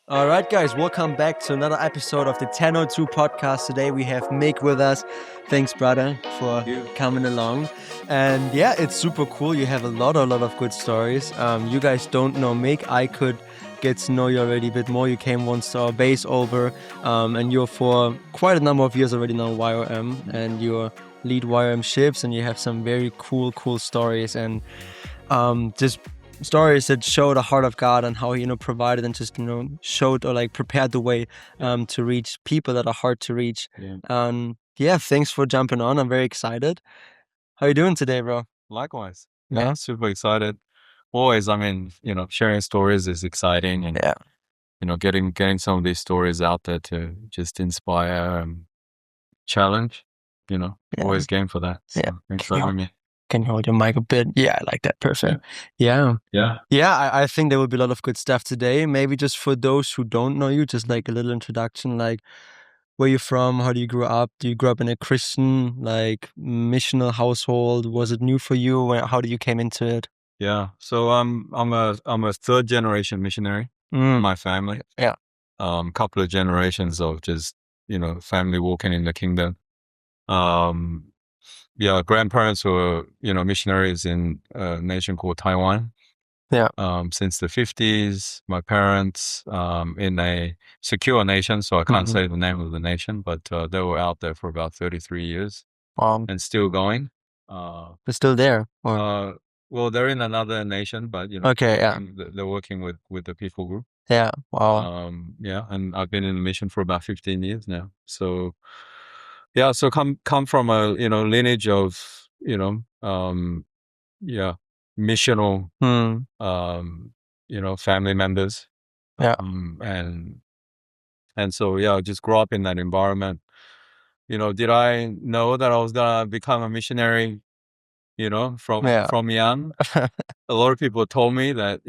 All right, guys, welcome back to another episode of the 1002 podcast. Today we have Mick with us. Thanks, brother, for coming along. And yeah, it's super cool. You have a lot of good stories. You guys don't know Mick. I could get to know you already a bit more. You came once to our base over, and you're for quite a number of years already now YWAM, and you're lead YWAM Ships, and you have some very cool stories and just stories that show the heart of God and how he, provided and just, showed or like prepared the way to reach people that are hard to reach. Yeah, thanks for jumping on. I'm very excited. How you doing today, bro? Likewise. Yeah, super excited. Always, sharing stories is exciting, and getting some of these stories out there to just inspire and challenge. Always game for that. So thanks for having me. Can you hold your mic a bit? Yeah, I like that. Perfect. Yeah. I think there will be a lot of good stuff today. Maybe just for those who don't know you, just like a little introduction, like where you from, how do you grow up? Do you grow up in a Christian, like missional household? Was it new for you? How did you came into it? Yeah. So I'm a third generation missionary in my family. Yeah. Couple of generations of just, family walking in the kingdom. Grandparents were, missionaries in a nation called Taiwan. Yeah. Since the 50s, my parents, in a secure nation, so I can't say the name of the nation, but they were out there for about 33 years. And still going. They're still there? Or? Well, they're in another nation, but, they're working with the people group. Yeah. Wow. And I've been in the mission for about 15 years now. So, so come from a, lineage of, missional, family members. Yeah. And so, just grow up in that environment. Did I know that I was gonna become a missionary, from young? A lot of people told me that,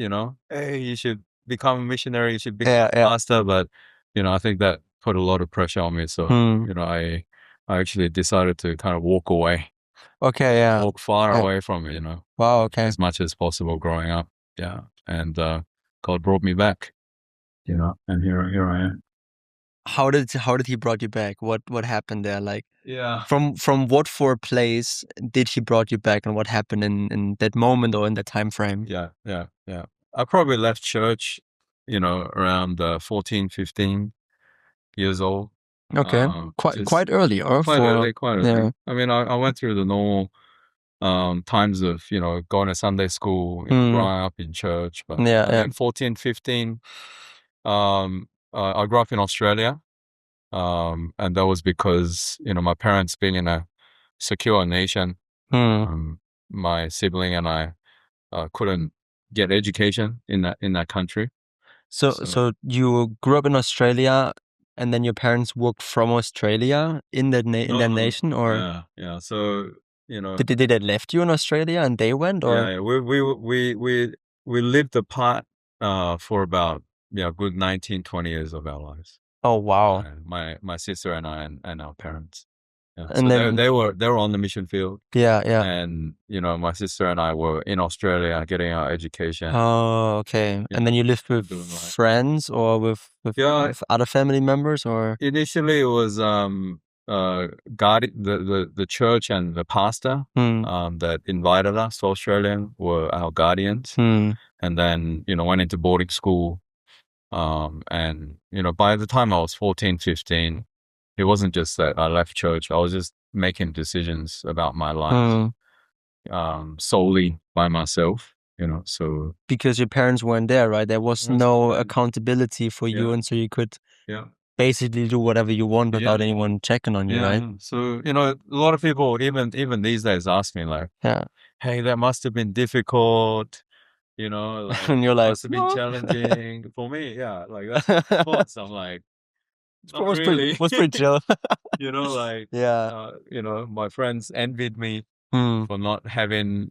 hey, you should become a missionary, you should become a pastor, but, I think that put a lot of pressure on me. So, I actually decided to kind of walk away. Walk far away from it, Wow, okay. as much as possible growing up. Yeah. And God brought me back, and here I am. How did he brought you back? What happened there? Like, from what for place did he brought you back, and what happened in that moment or in that time frame? Yeah. I probably left church, around 14, 15 years old. Okay, quite early, or quite early. Yeah. I mean, I went through the normal times of, going to Sunday school, growing up in church. But I think 14, 15, I grew up in Australia. And that was because, my parents being in a secure nation, my sibling and I couldn't get education in that country. So you grew up in Australia, and then your parents worked from Australia in that nation, or yeah. So did they left you in Australia and they went, or we lived apart for about good 19, 20 years of our lives. Oh wow. My sister and I and our parents. Yeah. And so then they were on the mission field. Yeah. And my sister and I were in Australia getting our education. Oh, okay. And then you lived with friends or with other family members, or? Initially it was God, the church and the pastor that invited us to Australia were our guardians. And then went into boarding school. And by the time I was 14, 15, it wasn't just that I left church. I was just making decisions about my life solely by myself, so because your parents weren't there, right? There was no accountability for you, and so you could basically do whatever you want without anyone checking on you, right? So a lot of people even these days ask me like, hey, that must have been difficult, like, and you're like, must have been challenging for me. Yeah, like that's of course. I'm like, not really. Was pretty chill. My friends envied me for not having,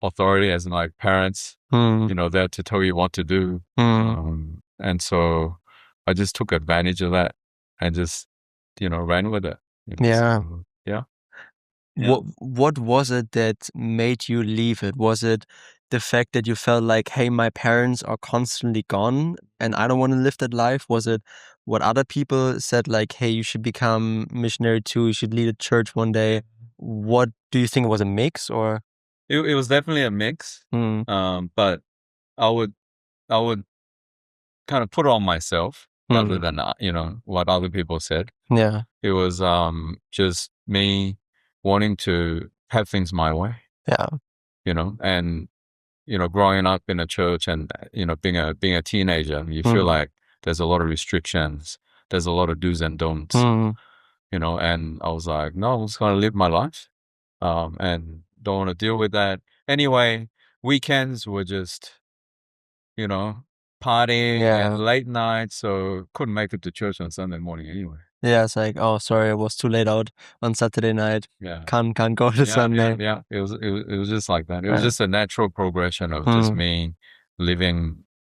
authority as my parents, there to tell you what to do. And so I just took advantage of that and just, ran with it. What was it that made you leave it? Was it the fact that you felt like, hey, my parents are constantly gone and I don't want to live that life? Was it what other people said, like, hey, you should become missionary too, you should lead a church one day? What do you think, it was a mix, or? It was definitely a mix. But I would kind of put it on myself rather than what other people said. Yeah. It was just me wanting to have things my way. Yeah. And growing up in a church and being a teenager, you feel like there's a lot of restrictions, there's a lot of do's and don'ts. And I was like, no, I'm just gonna live my life, and don't want to deal with that. Anyway, weekends were just partying and late nights, so couldn't make it to church on Sunday morning anyway. Yeah, it's like, oh, sorry, I was too late out on Saturday night. Yeah, can't go to Sunday. Yeah. It was just like that. It was just a natural progression of just me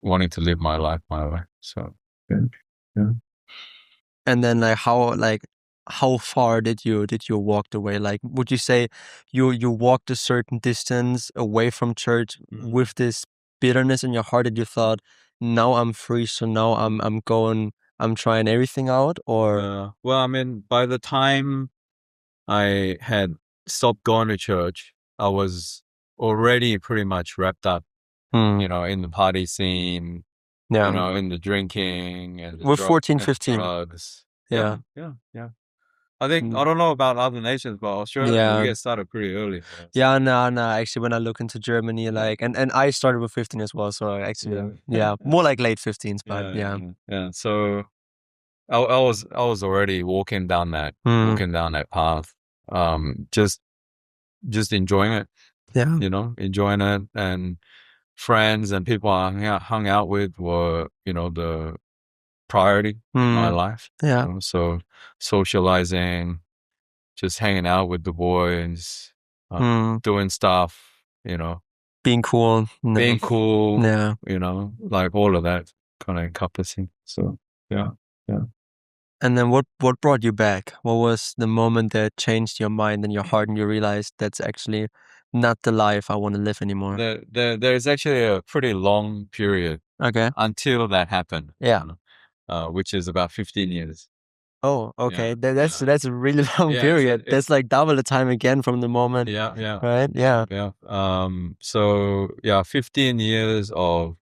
wanting to live my life my way. So yeah. And then how far did you walk away? Like, would you say you walked a certain distance away from church with this bitterness in your heart that you thought, now I'm free, so now I'm trying everything out? Or well, I mean, by the time I had stopped going to church, I was already pretty much wrapped up, in the party scene, in the drinking and with 14, 15. drugs. Yeah. I think, I don't know about other nations, but Australia, we get started pretty early. Yeah, no. Actually, when I look into Germany, and I started with 15 as well. So actually, more like late 15s, but yeah. So I was already walking down that path, just enjoying it. Yeah. Enjoying it, and friends and people I hung out with were, the priority in my life. Yeah. So socializing, just hanging out with the boys, doing stuff, being cool. Yeah. Like all of that kind of encompassing. So yeah. And then what brought you back? What was the moment that changed your mind and your heart, and you realized that's actually not the life I want to live anymore? There's actually a pretty long period until that happened. Yeah. Which is about 15 years. Oh, okay. That's a really long period. That's like double the time again from the moment. Yeah. Right? Yeah. So 15 years of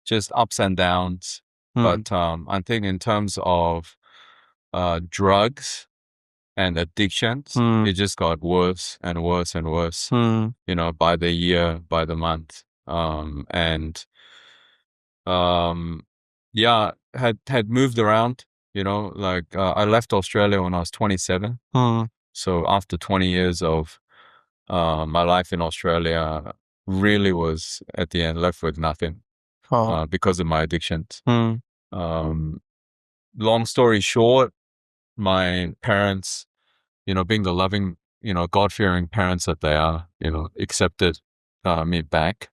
just ups and downs. But I think in terms of drugs and addictions, it just got worse and worse and worse, by the year, by the month. Had moved around, I left Australia when I was 27. So after 20 years of my life in Australia, really was at the end left with nothing because of my addictions. Long story short, my parents, being the loving, God-fearing parents that they are, accepted me back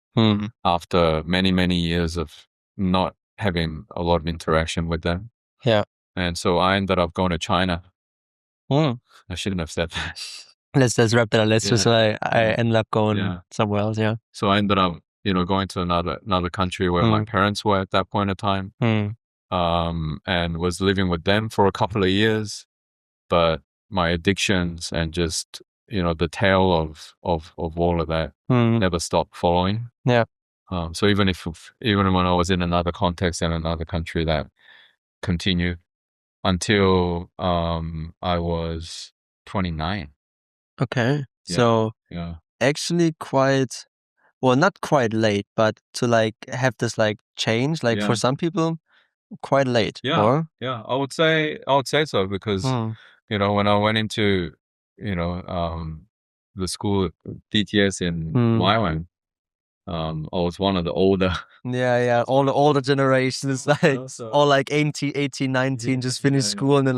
after many, many years of not having a lot of interaction with them. Yeah. And so I ended up going to China. I shouldn't have said that. Let's wrap that up. Let's just I ended up going somewhere else. Yeah. So I ended up, going to another country where my parents were at that point in time, and was living with them for a couple of years. But my addictions and just, the tail of all of that never stopped following. Yeah. So even when I was in another context in another country, that continued until I was 29. Okay. So actually quite, well, not quite late, but to have this change, for some people, quite late. Or? I would say so, because when I went into the school DTS in YWAM, I was one of the older. All the older generations, all 18, 19, just finished school, and then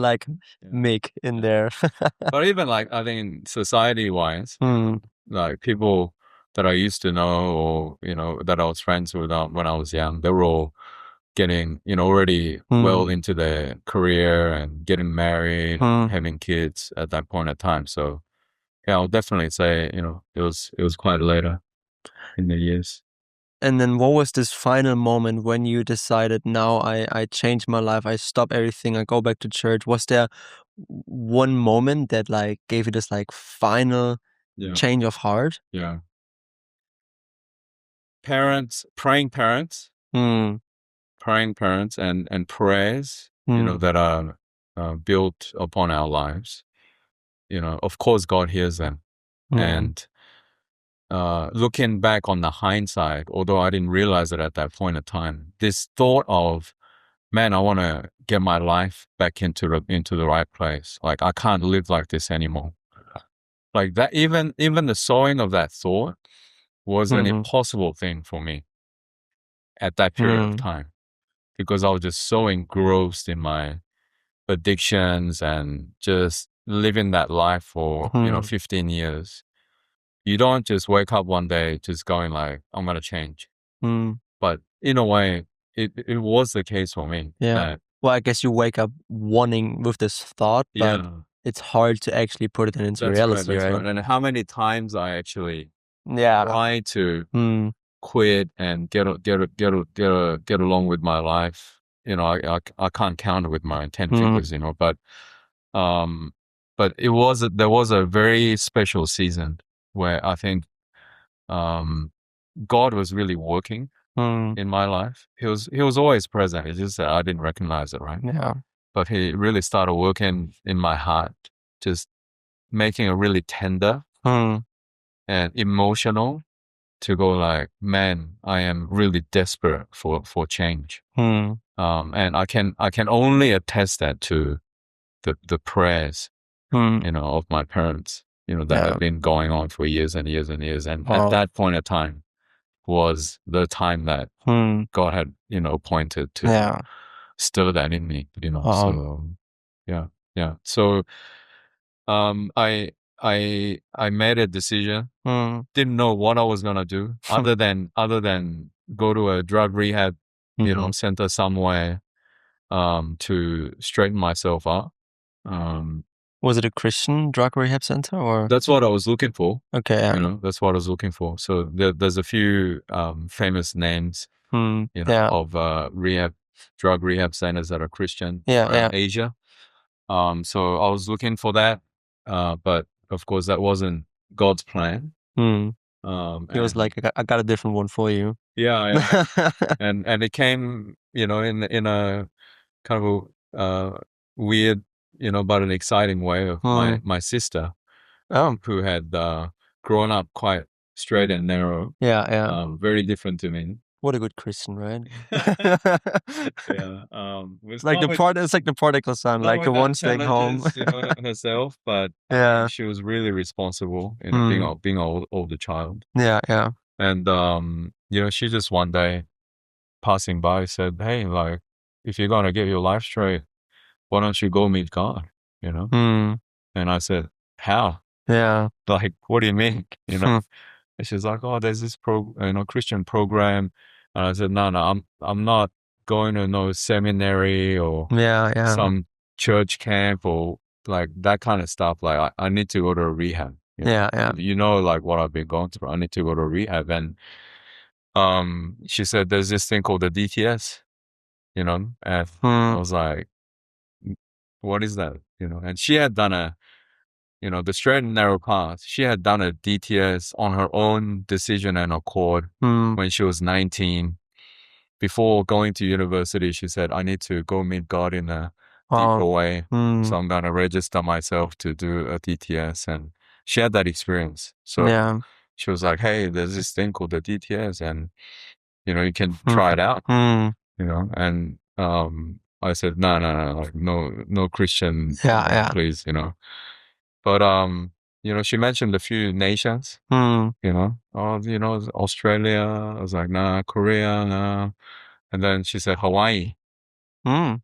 Mick in there. But even I think society-wise, people that I used to know, or that I was friends with when I was young, they were all getting already well into their career and getting married, having kids at that point in time. So I'll definitely say it was quite later in the years. And then what was this final moment when you decided, now I change my life, I stop everything, I go back to church? Was there one moment that like gave you this like final change of heart? Yeah. Praying parents, and prayers, that are built upon our lives. Of course, God hears them. And looking back on the hindsight, although I didn't realize it at that point in time, this thought of, man, I want to get my life back into the right place. Like, I can't live like this anymore. Like that, even the sowing of that thought was an impossible thing for me at that period of time, because I was just so engrossed in my addictions and just living that life for 15 years. You don't just wake up one day just going like, I'm gonna change. But in a way, it was the case for me. Yeah. Well, I guess you wake up wanting with this thought, but it's hard to actually put it into reality, right? And how many times I actually tried to quit and get along with my life. I can't count it with my 10 fingers, but there was a very special season where I think God was really working in my life. He was always present. It's just that I didn't recognize it, right? Yeah. But he really started working in my heart, just making it really tender and emotional, to go like, man, I am really desperate for change. And I can only attest that to the prayers, of my parents, that have been going on for years and years and years. And at that point of time was the time that God had, appointed to stir that in me, so yeah. So, I made a decision. Didn't know what I was gonna do other than go to a drug rehab, center somewhere, to straighten myself up. Was it a Christian drug rehab center, or? That's what I was looking for. Okay. Yeah. That's what I was looking for. So there's a few famous names, of drug rehab centers that are Christian around Asia. So I was looking for that, but of course that wasn't God's plan. He was like, I got a different one for you. Yeah. and it came, in a kind of a weird, but an exciting way, of my sister, who had grown up quite straight and narrow. Yeah. Very different to me. What a good Christian, right? Yeah. It's like the prodigal son, like the one staying home. Herself, but she was really responsible, being an older child. Yeah. And she just one day passing by said, "Hey, like, if you're gonna get your life straight, why don't you go meet God?" And I said, "How?" Yeah. Like, what do you mean? And she's like, "Oh, there's this Christian program." And I said, "No, I'm not going to no seminary or some church camp or like that kind of stuff. Like, I need to go to a rehab." Yeah. Like what I've been going through. I need to go to rehab. And she said, "There's this thing called the DTS," and I was like, "What is that?" And she had done the straight and narrow path. She had done a DTS on her own decision and accord when she was 19. Before going to university, she said, "I need to go meet God in a deeper way. So I'm going to register myself to do a DTS." And she had that experience. So she was like, "Hey, there's this thing called the DTS, and, you can try it out." And I said, no, like, no Christian, please, But, she mentioned a few nations, Australia. I was like, nah, Korea, nah. And then she said Hawaii. So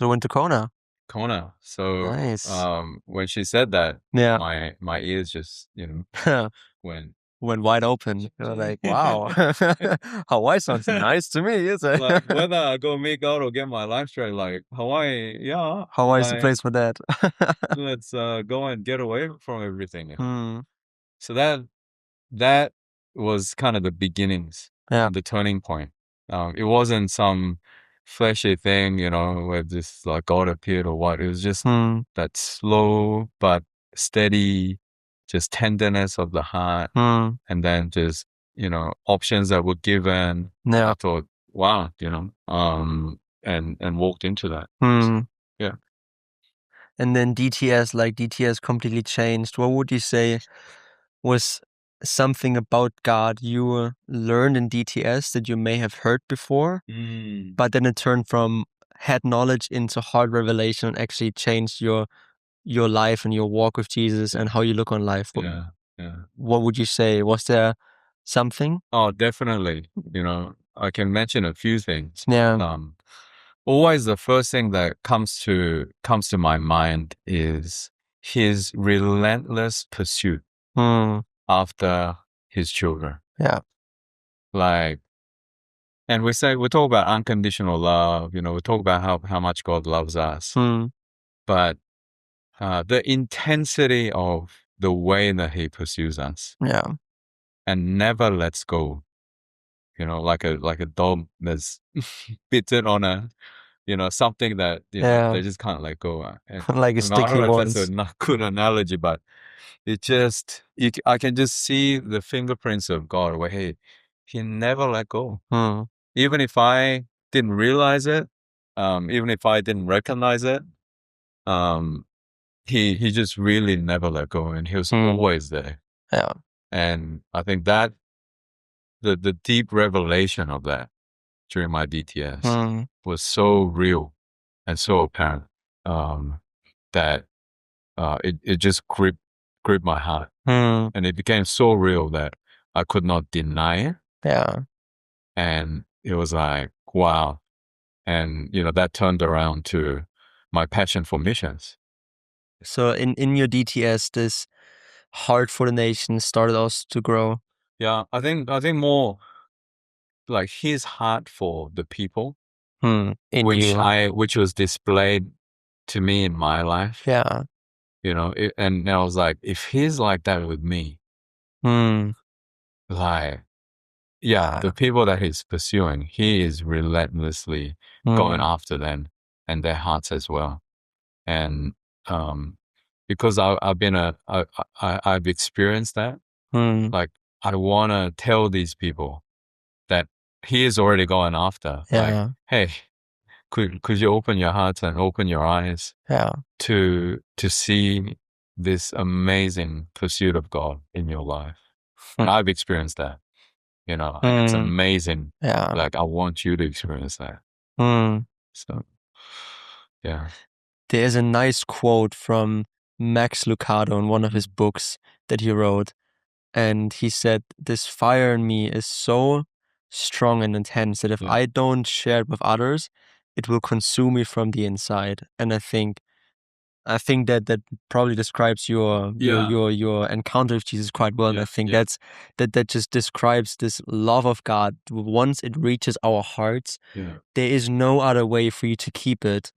went to Kona. So, Nice. when she said that, my ears just, went wide open. You're like, wow, Hawaii sounds nice to me, is it? Like, whether I go meet God or get my life straight, like Hawaii, yeah. Hawaii's the place for that. Let's go and get away from everything. So that was kind of the beginnings the turning point. It wasn't some fleshy thing, where this like God appeared or what. It was just that slow but steady, just tenderness of the heart, and then just options that were given. Yeah. I thought, wow, and walked into that. Yeah. And then DTS completely changed. What would you say was something about God you learned in DTS that you may have heard before, but then it turned from head knowledge into heart revelation and actually changed your life and your walk with Jesus and how you look on life? What would you say? Was there something? Oh, definitely. I can mention a few things. Yeah. Always the first thing that comes to my mind is his relentless pursuit after his children. Yeah. And we talk about unconditional love, we talk about how much God loves us. But the intensity of the way that he pursues us. Yeah. And never lets go. Like a dog that's bitten on something that they just can't let go. Like a sticky I don't know if ones. that's a not good analogy, but it just I can just see the fingerprints of God where he never let go. Even if I didn't realize it, even if I didn't recognize it, he just really never let go, and he was always there. Yeah. And I think that the deep revelation of that during my DTS was so real and so apparent that it just gripped my heart, and it became so real that I could not deny it. Yeah. And it was like, wow. And that turned around to my passion for missions. So in your DTS, this heart for the nation started also to grow. Yeah, I think more like his heart for the people, which was displayed to me in my life. Yeah. And I was like, if he's like that with me, like, yeah, the people that he's pursuing, he is relentlessly going after them and their hearts as well. And because I've experienced that, like, I want to tell these people that he is already going after. Yeah. Like, hey, could you open your hearts and open your eyes to see this amazing pursuit of God in your life? And I've experienced that, and it's amazing. Yeah. Like, I want you to experience that. So, yeah. There's a nice quote from Max Lucado in one of his books that he wrote. And he said, this fire in me is so strong and intense that if I don't share it with others, it will consume me from the inside. And I think that probably describes your encounter with Jesus quite well. And I think that just describes this love of God. Once it reaches our hearts, there is no other way for you to keep it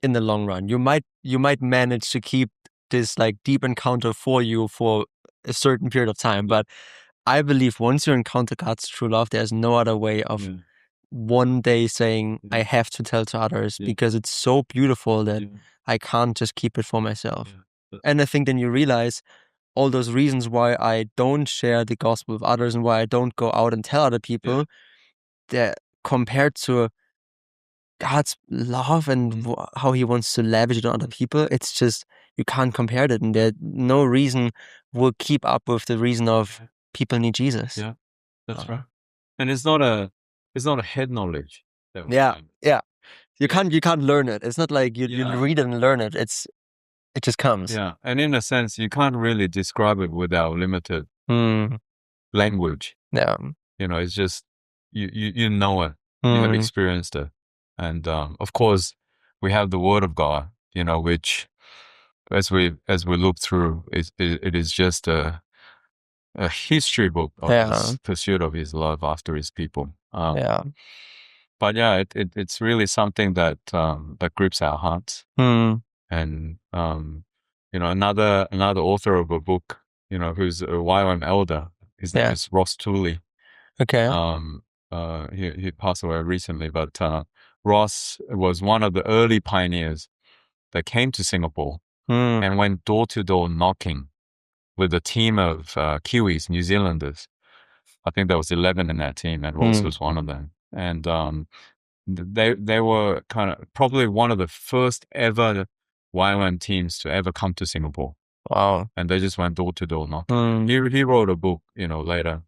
in the long run. You might manage to keep this like deep encounter for you for a certain period of time, but I believe once you encounter God's true love, there's no other way of one day saying, I have to tell to others because it's so beautiful that I can't just keep it for myself. And I think then you realize all those reasons why I don't share the gospel with others and why I don't go out and tell other people, that compared to God's love and how he wants to lavish it on other people, it's just, you can't compare that. And there no reason will keep up with the reason of people need Jesus. Yeah, that's right. And it's not a head knowledge. Yeah. You can't learn it. It's not like you read it and learn it. It just comes. Yeah. And in a sense, you can't really describe it with our limited language. Yeah. It's just, you know it. You have experienced it. And of course, we have the Word of God, which as we look through, it is just a history book of his pursuit of his love after his people. But yeah, it's really something that grips our hearts. And another author of a book, who's a YWAM elder, his name is Ross Tooley. Okay. he passed away recently, but Ross was one of the early pioneers that came to Singapore and went door to door knocking with a team of Kiwis, New Zealanders. I think there was 11 in that team, and Ross was one of them. And they were kind of probably one of the first ever YWAM teams to ever come to Singapore. Wow. And they just went door to door knocking. He wrote a book, later,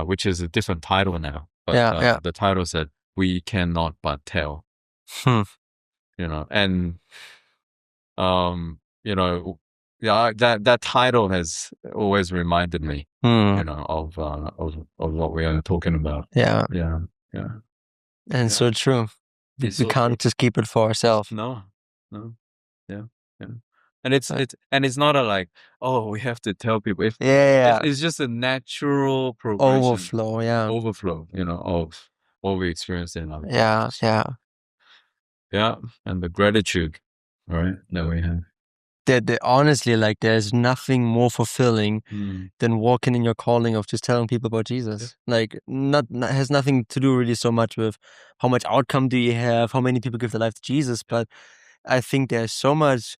which is a different title now. But the title said, "We Cannot But Tell." And that title has always reminded me, of what we are talking about. Yeah. And so true. We so can't just keep it for ourselves. No. Yeah. And it's not a like, oh, we have to tell people. It's just a natural progression. Overflow, of what we experience in our lives. Yeah. And the gratitude, right, that we have. Honestly, like, there's nothing more fulfilling than walking in your calling of just telling people about Jesus. Like, not has nothing to do really so much with how much outcome do you have, how many people give their life to Jesus, but I think there's so much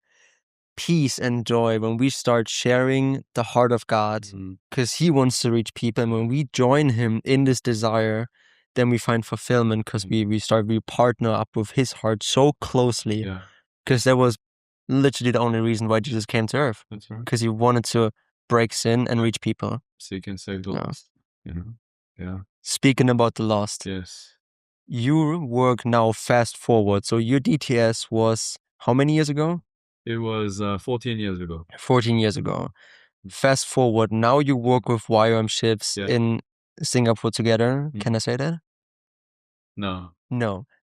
peace and joy when we start sharing the heart of God, because He wants to reach people, and when we join Him in this desire, then we find fulfillment, because we partner up with His heart so closely, because that was literally the only reason why Jesus came to earth. That's right. Because He wanted to break sin and reach people. Seek and save the lost. Yeah. Speaking about the lost. Yes. You work now fast forward. So your DTS was how many years ago? It was 14 years ago. 14 years ago. Fast forward. Now you work with YWAM Ships in Singapore together. Can I say that? No.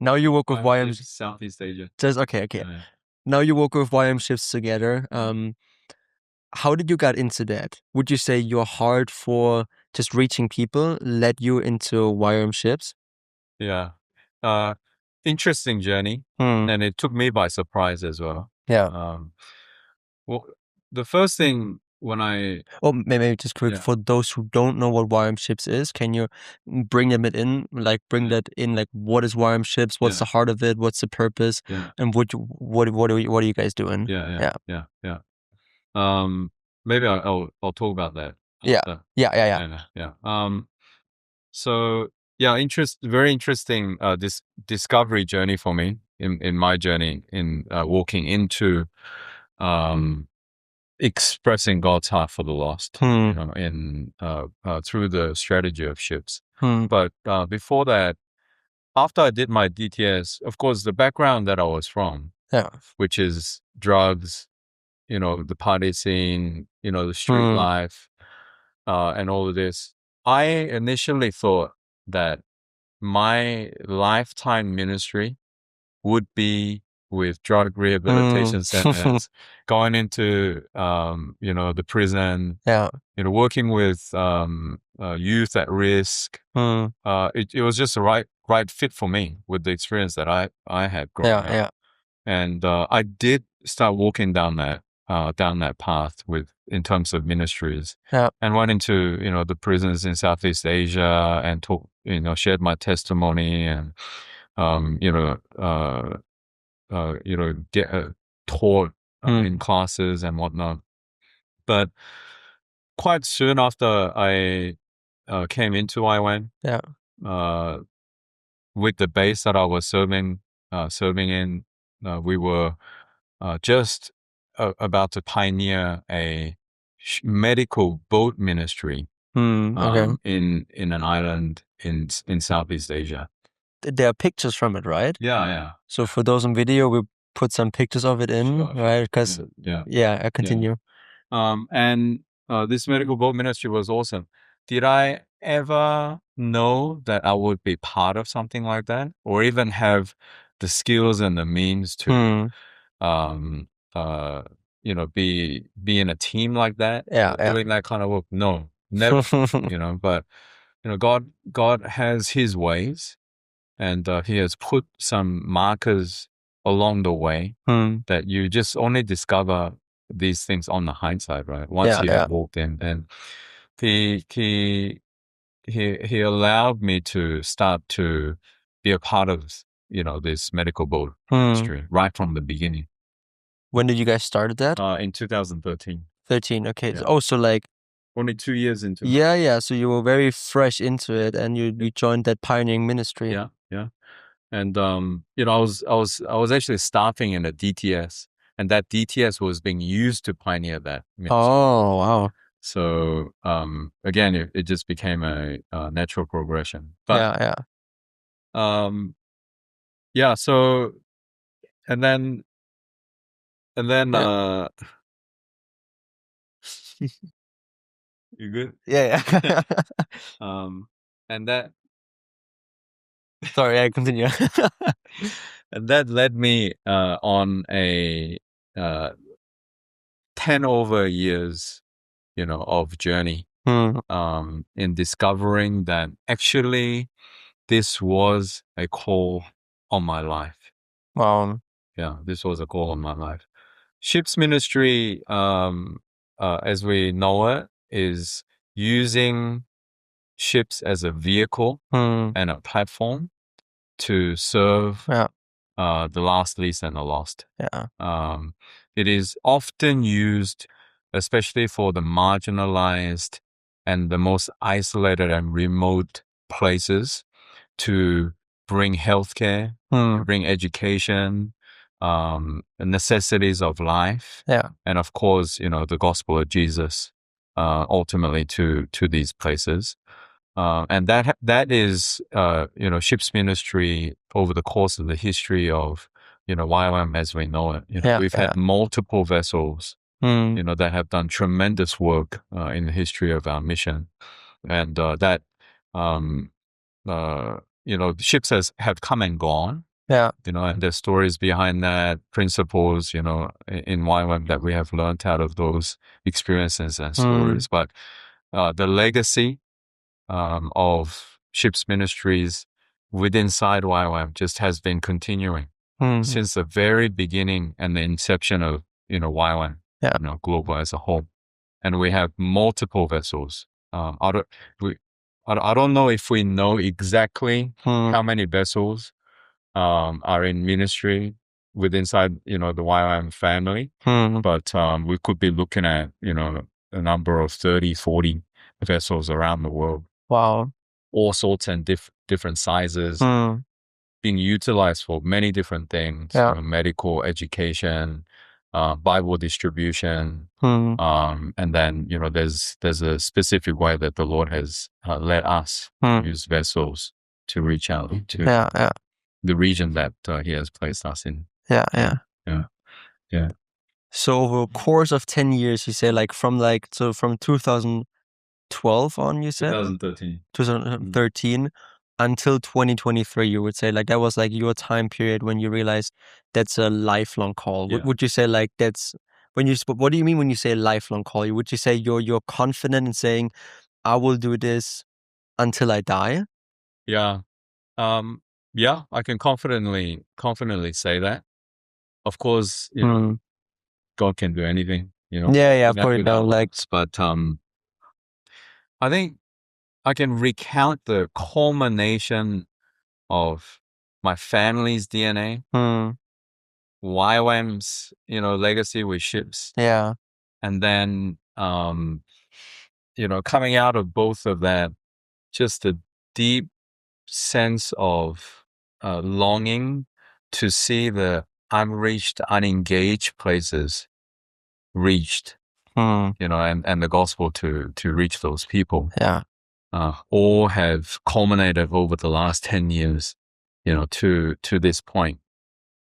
Now you work with YWAM Ships, Southeast Asia. Just okay. Yeah. Now you work with YWAM Ships together. How did you get into that? Would you say your heart for just reaching people led you into YWAM Ships? Yeah. Interesting journey. And it took me by surprise as well. Yeah. Well, the first thing when I... Oh, maybe just quick, for those who don't know what YWAM Ships is, can you bring that in? Like, what is YWAM Ships? What's the heart of it? What's the purpose? And what are you guys doing? Yeah. Maybe I'll talk about that. Yeah. So very interesting this discovery journey for me in my journey in walking into expressing God's heart for the lost, in through the strategy of ships. But before that, after I did my DTS, of course, the background that I was from, which is drugs, the party scene, the street life, and all of this, I initially thought that my lifetime ministry would be with drug rehabilitation centers, going into, the prison, working with youth at risk. It was just the right fit for me with the experience that I had growing up. And I did start walking down that path in terms of ministries, and went into the prisons in Southeast Asia and shared my testimony and get taught in classes and whatnot. But quite soon after I came into YWAM, with the base that I was serving in, we were just about to pioneer a medical boat ministry in an island in Southeast Asia. There are pictures from it, right? Yeah. So for those on video, we put some pictures of it in, right? Because I continue. And this medical boat ministry was awesome. Did I ever know that I would be part of something like that, or even have the skills and the means to, be in a team like that, doing that kind of work? No, never. But God has His ways, and He has put some markers along the way that you just only discover these things on the hindsight, right? Once you have walked in, and he he allowed me to start to be a part of, this medical boat industry right from the beginning. When did you guys start that? In 2013. 13. Okay. Yeah. So like only 2 years into it. Yeah. So you were very fresh into it, and you joined that pioneering ministry. Yeah. And I was actually staffing in a DTS, and that DTS was being used to pioneer that ministry. Oh, wow. So again, it just became a natural progression. But yeah. So and then you good? Yeah. And that Sorry, I continue. and that led me on a 10 over years, of journey in discovering that actually this was a call on my life. Wow. Yeah, this was a call on my life. Ships ministry, as we know it, is using ships as a vehicle and a platform to serve the last, least, and the lost. It is often used, especially for the marginalized and the most isolated and remote places, to bring healthcare, bring education, the necessities of life, and of course, the gospel of Jesus, ultimately to these places. And that is, ships ministry over the course of the history of, YWAM as we know it. We've had multiple vessels, that have done tremendous work in the history of our mission, and ships have come and gone. And there's stories behind that, principles, in YWAM that we have learned out of those experiences and stories. But the legacy of ships ministries within YWAM just has been continuing since the very beginning and the inception of, YWAM, global as a whole. And we have multiple vessels. I don't know if we know exactly how many vessels are in ministry inside, the YWAM family, but we could be looking at, a number of 30, 40 vessels around the world. Wow. All sorts and different sizes, being utilized for many different things, medical education, Bible distribution, and then, there's a specific way that the Lord has led us use vessels to reach out to the region that He has placed us in. Yeah. So over a course of 10 years, you say, from 2012 on, you said? 2013. 2013 until 2023, you would say, that was your time period when you realized that's a lifelong call. Yeah. Would you say that's what do you mean when you say lifelong call? Would you say you're confident in saying, I will do this until I die? Yeah. I can confidently say that. Of course, God can do anything, of course, but I think I can recount the culmination of my family's DNA, YWAM's, legacy with ships. Yeah. And then, coming out of both of that, just a deep sense of longing to see the unreached, unengaged places reached, and the gospel to reach those people. Yeah. All have culminated over the last 10 years, to this point,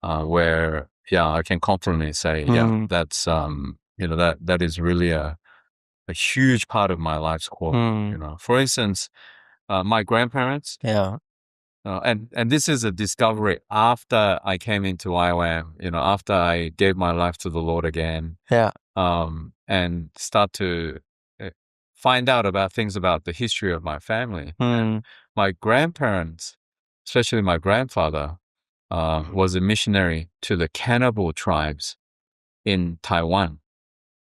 where, I can confidently say, that's, that is really a huge part of my life's call. For instance, my grandparents, and this is a discovery after I came into YWAM, after I gave my life to the Lord again, and start to find out about things about the history of my family. My grandparents, especially my grandfather, was a missionary to the cannibal tribes in Taiwan.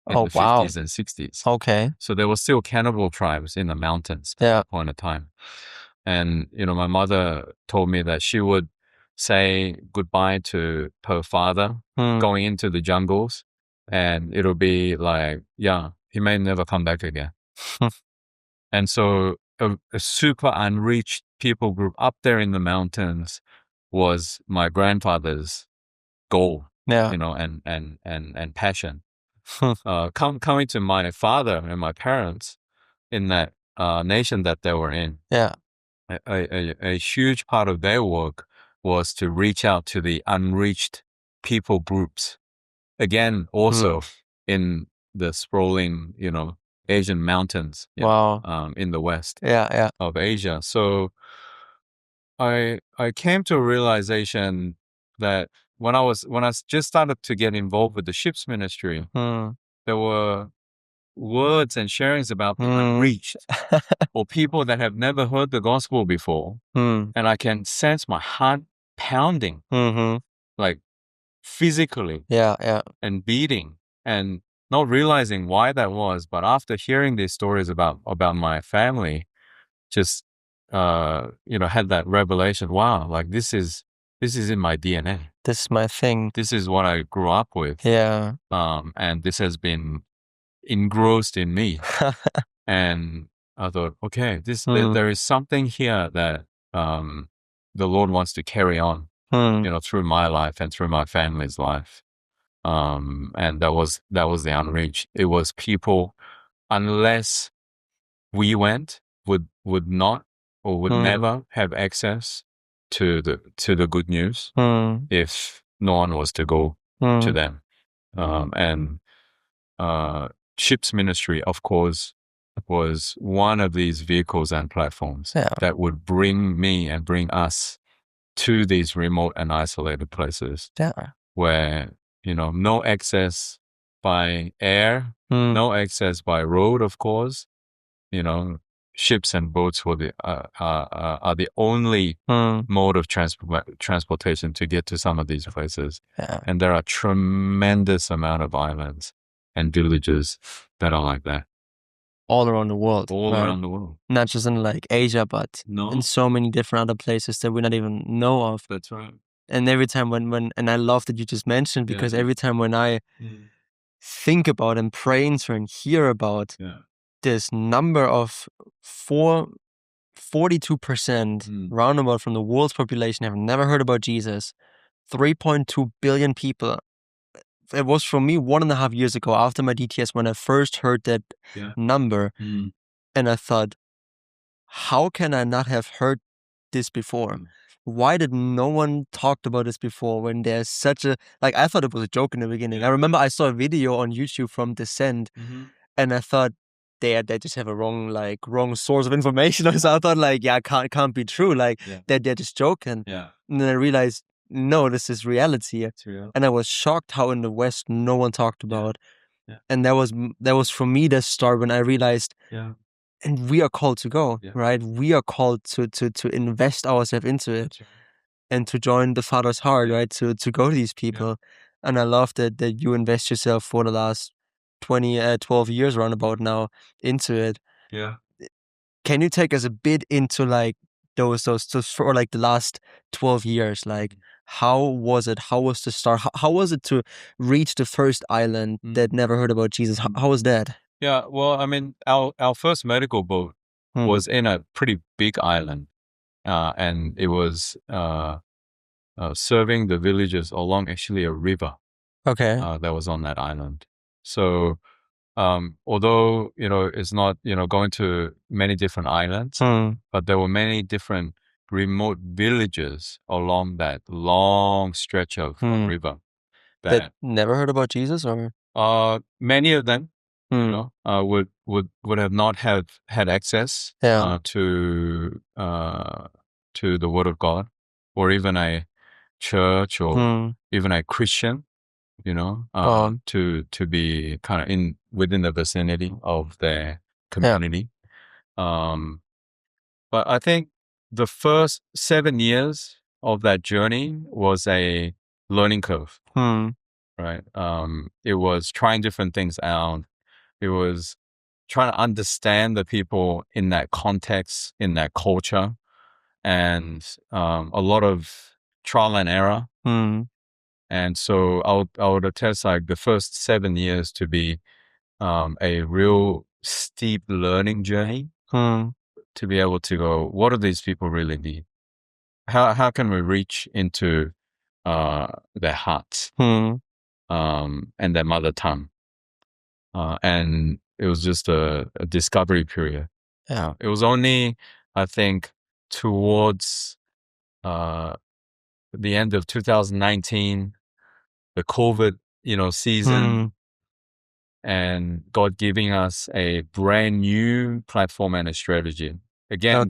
in the 50s and 60s. Okay. So there were still cannibal tribes in the mountains at that point of time. And, my mother told me that she would say goodbye to her father going into the jungles, and it'll be like, yeah, he may never come back again. And so a super unreached people group up there in the mountains was my grandfather's goal, and passion. Coming to my father and my parents in that nation that they were in. A huge part of their work was to reach out to the unreached people groups. Again, also in the sprawling, Asian mountains in the west of Asia. So I came to a realization that when I just started to get involved with the ships ministry, there were words and sharings about the unreached or people that have never heard the gospel before. And I can sense my heart pounding, like physically and beating, and not realizing why that was. But after hearing these stories about my family, just, had that revelation, wow, like this is in my DNA. This is my thing. This is what I grew up with. And this has been engrossed in me. And I thought, okay, there is something here that the Lord wants to carry on, through my life and through my family's life. And that was the unreached. It was people, unless we went, would not or would never have access to the good news if no one was to go to them. And Ships Ministry, of course, was one of these vehicles and platforms that would bring me and bring us to these remote and isolated places where, no access by air, no access by road, of course. Ships and boats are the only mode of transportation to get to some of these places. And there are tremendous amount of islands and villages that are like that. All around the world. Around the world. Not just in like Asia, but in so many different other places that we not even know of. That's right. And every time when and I love that you just mentioned, because every time when I think about and pray into and hear about this number of 42% roundabout from the world's population have never heard about Jesus, 3.2 billion people. It was for me 1.5 years ago after my DTS when I first heard that number. And I thought, how can I not have heard this before? Why did no one talked about this before when there's such a, like, I thought it was a joke in the beginning. I remember I saw a video on YouTube from Descent and I thought they just have a wrong source of information. So I thought it can't be true. They're just joking. And then I realized, no, this is reality. It's real. And I was shocked how in the West no one talked about. And that was for me the start when I realized, and we are called to go, right? We are called to invest ourselves into it and to join the Father's heart, right? To go to these people. And I love that you invest yourself for the last 12 years roundabout now into it. Can you take us a bit into those for the last 12 years? How was it? How was the start? How was it to reach the first island that never heard about Jesus? How was that? Yeah, well, I mean, our first medical boat was in a pretty big island, and it was serving the villages along actually a river. Okay. That was on that island. So, although it's not going to many different islands, but there were many different remote villages along that long stretch of river that never heard about Jesus, or many of them would have not had access to the Word of God, or even a church, or even a Christian, to be kind of within the vicinity of their community. But I think the first 7 years of that journey was a learning curve. right? It was trying different things out. It was trying to understand the people in that context, in that culture, and a lot of trial and error. And so I would attest like the first 7 years to be a real steep learning journey to be able to go, what do these people really need? How can we reach into their hearts and their mother tongue? And it was just a discovery period. Yeah. It was only, I think, towards the end of 2019, the COVID, season, and God giving us a brand new platform and a strategy. Again,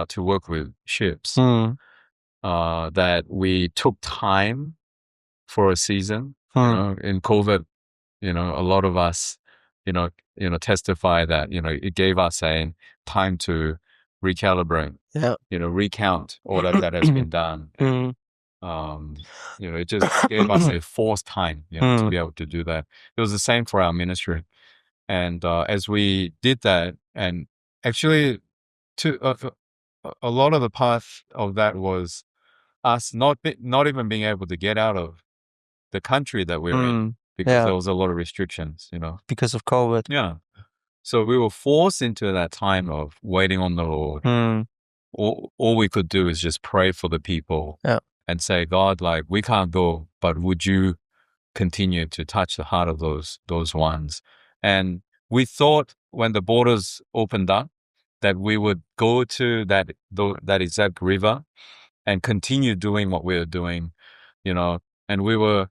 to work with ships, that we took time for a season. In COVID, a lot of us, testify that, it gave us a time to recalibrate, recount all that has been done. It just gave us a forced time, to be able to do that. It was the same for our ministry. And as we did that, and actually, a lot of the path of that was us not even being able to get out of the country that we're in, because there was a lot of restrictions, because of COVID. Yeah. So we were forced into that time of waiting on the Lord. All we could do is just pray for the people and say, God, like, we can't go, but would you continue to touch the heart of those ones? And we thought when the borders opened up that we would go to that exact river and continue doing what we were doing, and we were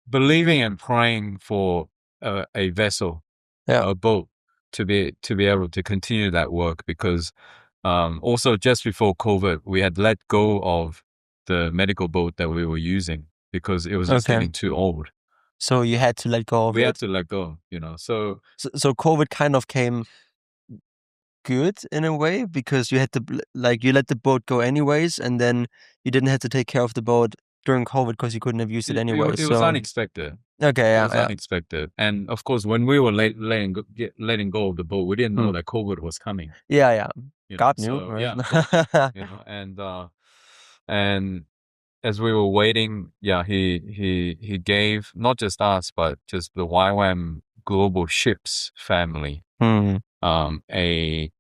believing and praying for a vessel, a boat, to be able to continue that work, because also just before COVID, we had let go of the medical boat that we were using because it was just getting too old. So you had to let go of it? We had to let go, so COVID kind of came good in a way, because you had to, like, you let the boat go anyways, and then you didn't have to take care of the boat during COVID because you couldn't have used it anyway. It was unexpected. Okay, it was unexpected. And of course, when we were letting go of the boat, we didn't know that COVID was coming. God knew, right? And as we were waiting, he gave not just us, but just the YWAM Global Ships family a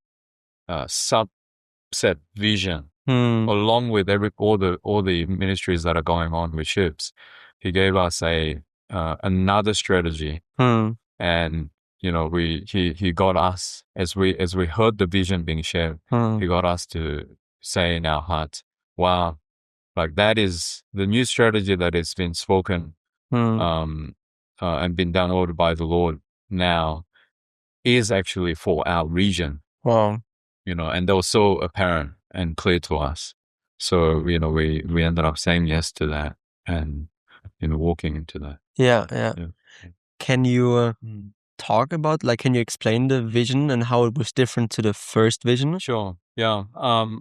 subset vision, along with all the ministries that are going on with ships. He gave us another strategy, and he got us, as we heard the vision being shared, he got us to say in our hearts, wow, like, that is the new strategy that has been spoken and been downloaded by the Lord now is actually for our region. Wow. And that was so apparent and clear to us. So, we ended up saying yes to that and, walking into that. Yeah. Can you talk about, like, can you explain the vision and how it was different to the first vision? Sure. Yeah.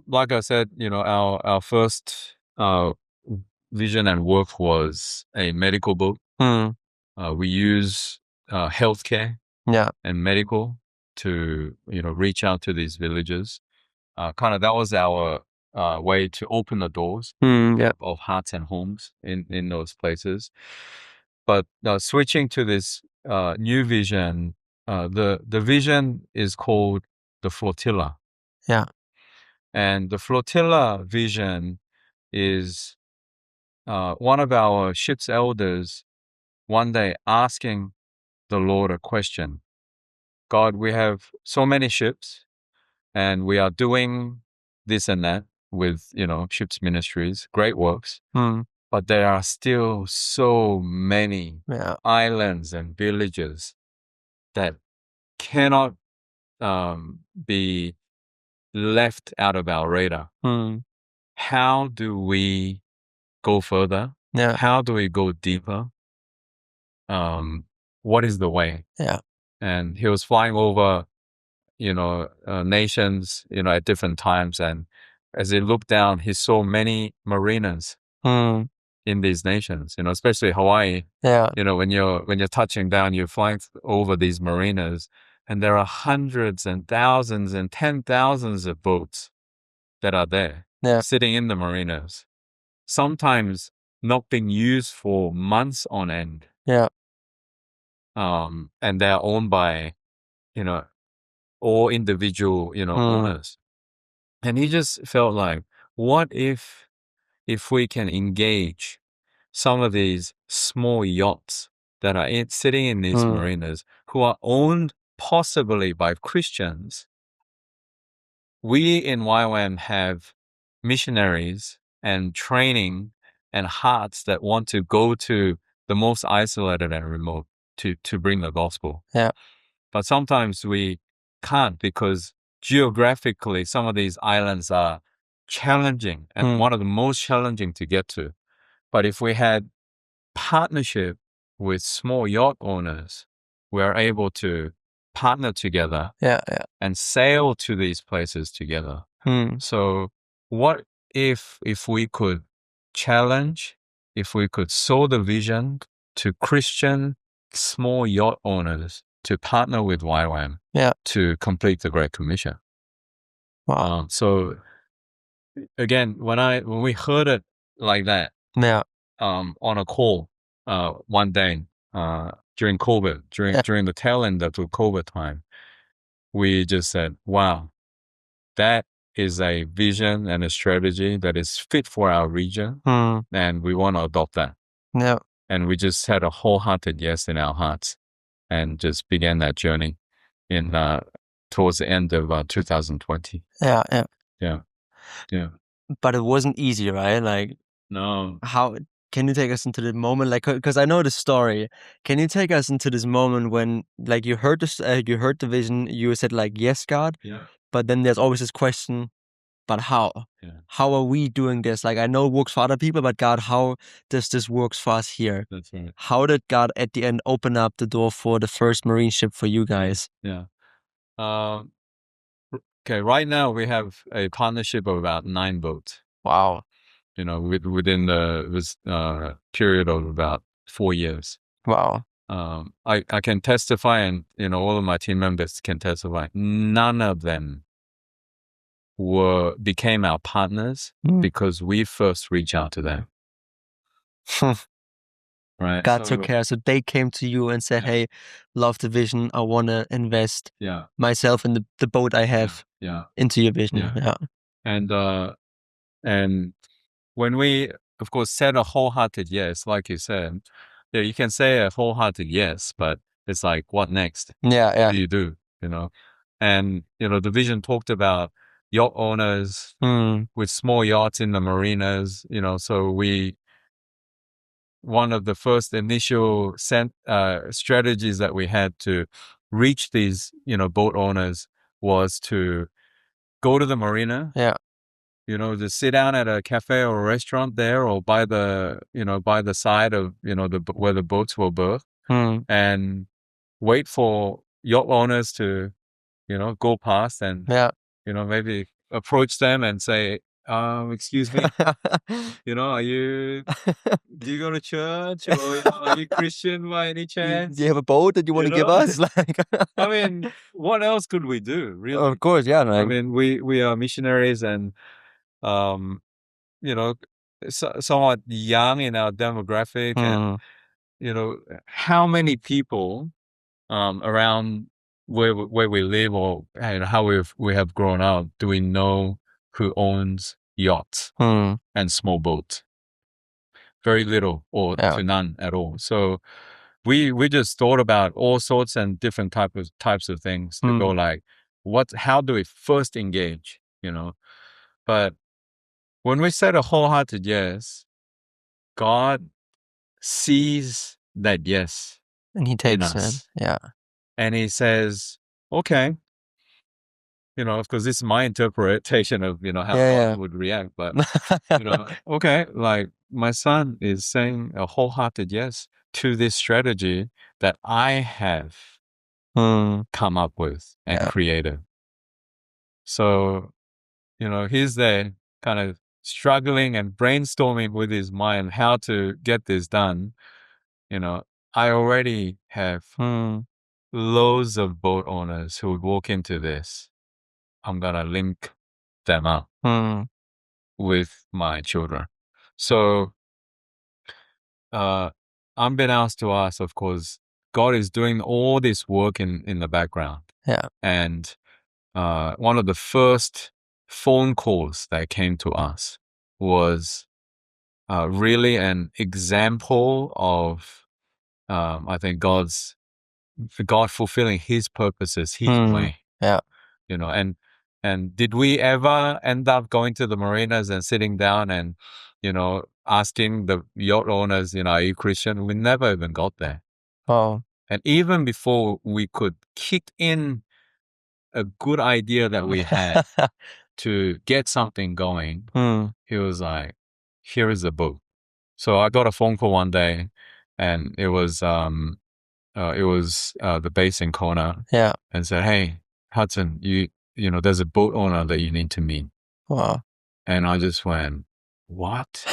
Like I said, our first vision and work was a medical boat. We use healthcare and medical to, reach out to these villages. That was our way to open the doors of hearts and homes in those places. But switching to this new vision, the vision is called the Flotilla. Yeah. And the Flotilla vision is one of our ship's elders one day asking the Lord a question. God, we have so many ships and we are doing this and that with, ships ministries, great works, but there are still so many islands and villages that cannot be left out of our radar. How do we go further? How do we go deeper? What is the way? And he was flying over, nations, at different times. And as he looked down, he saw many marinas in these nations, especially Hawaii. Yeah. When you're touching down, you're flying over these marinas, and there are hundreds and thousands and 10,000s of boats that are there, sitting in the marinas, sometimes not being used for months on end. Yeah. And they're owned by, all individual, owners. And he just felt like, what if we can engage some of these small yachts that are sitting in these marinas, who are owned possibly by Christians? We in YWAM have missionaries and training and hearts that want to go to the most isolated and remote to bring the gospel. Yeah. But sometimes we can't, because geographically some of these islands are challenging and one of the most challenging to get to. But if we had partnership with small yacht owners, we're able to partner together and sail to these places together. So what if we could challenge, if we could sow the vision to Christian small yacht owners to partner with YWAM to complete the Great Commission? Wow. So again, when we heard it like that, on a call, one day, during COVID, during the tail end of the COVID time, we just said, wow, that is a vision and a strategy that is fit for our region, and we want to adopt that. Yeah. And we just had a wholehearted yes in our hearts, and just began that journey in towards the end of 2020. Yeah. But it wasn't easy, right? Like, no. How can you take us into the moment? Like, because I know the story. Can you take us into this moment when, like, you heard this, you heard the vision, you said like, yes, God. Yeah. But then there's always this question, but how? Yeah. How are we doing this? Like, I know it works for other people, but God, how does this work for us here? That's right. How did God at the end open up the door for the first marine ship for you guys? Yeah. Okay. Right now we have a partnership of about 9 boats. Wow. Within this period of about 4 years. Wow. I can testify, and all of my team members can testify. None of them became our partners because we first reached out to them. Right. God took care. So they came to you and said, "Hey, love the vision. I want to invest myself in the boat I have into your vision." Yeah. And when we, of course, said a wholehearted yes, like you said, you can say a wholehearted yes, but it's like, what next? Yeah. What do you do? And the vision talked about yacht owners with small yachts in the marinas. So one of the first initial strategies that we had to reach these boat owners was to go to the marina. Yeah. Just sit down at a cafe or a restaurant there, or by the side of where the boats will berth, and wait for yacht owners to go past, and maybe approach them and say, excuse me, do you go to church, or are you Christian by any chance? Do you have a boat that you want to give us? I mean, what else could we do, really? Of course, yeah. I mean, we are missionaries, and somewhat young in our demographic, and how many people around where we live, or how we have grown up, do we know who owns yachts and small boats? Very little, or to none at all. So we just thought about all sorts and different types of things to go, like, how do we first engage? But when we said a wholehearted yes, God sees that yes, and He takes it. Yeah. And He says, okay, of course, this is my interpretation of, how God would react. But, okay, like, my son is saying a wholehearted yes to this strategy that I have come up with and created. So, he's there kind of struggling and brainstorming with his mind how to get this done, I already have loads of boat owners who would walk into this. I'm going to link them up with my children. So, unbeknownst to us, of course, God is doing all this work in the background. Yeah. And one of the first phone calls that came to us was really an example of, I think, God fulfilling His purposes His way. Yeah. And did we ever end up going to the marinas and sitting down and, asking the yacht owners, are you Christian? We never even got there. Oh. And even before we could kick in a good idea that we had to get something going, he was like, here is a boat. So I got a phone call one day, and it was the base in Kona. Yeah. And said, hey, Hudson, there's a boat owner that you need to meet. Wow. And I just went, what?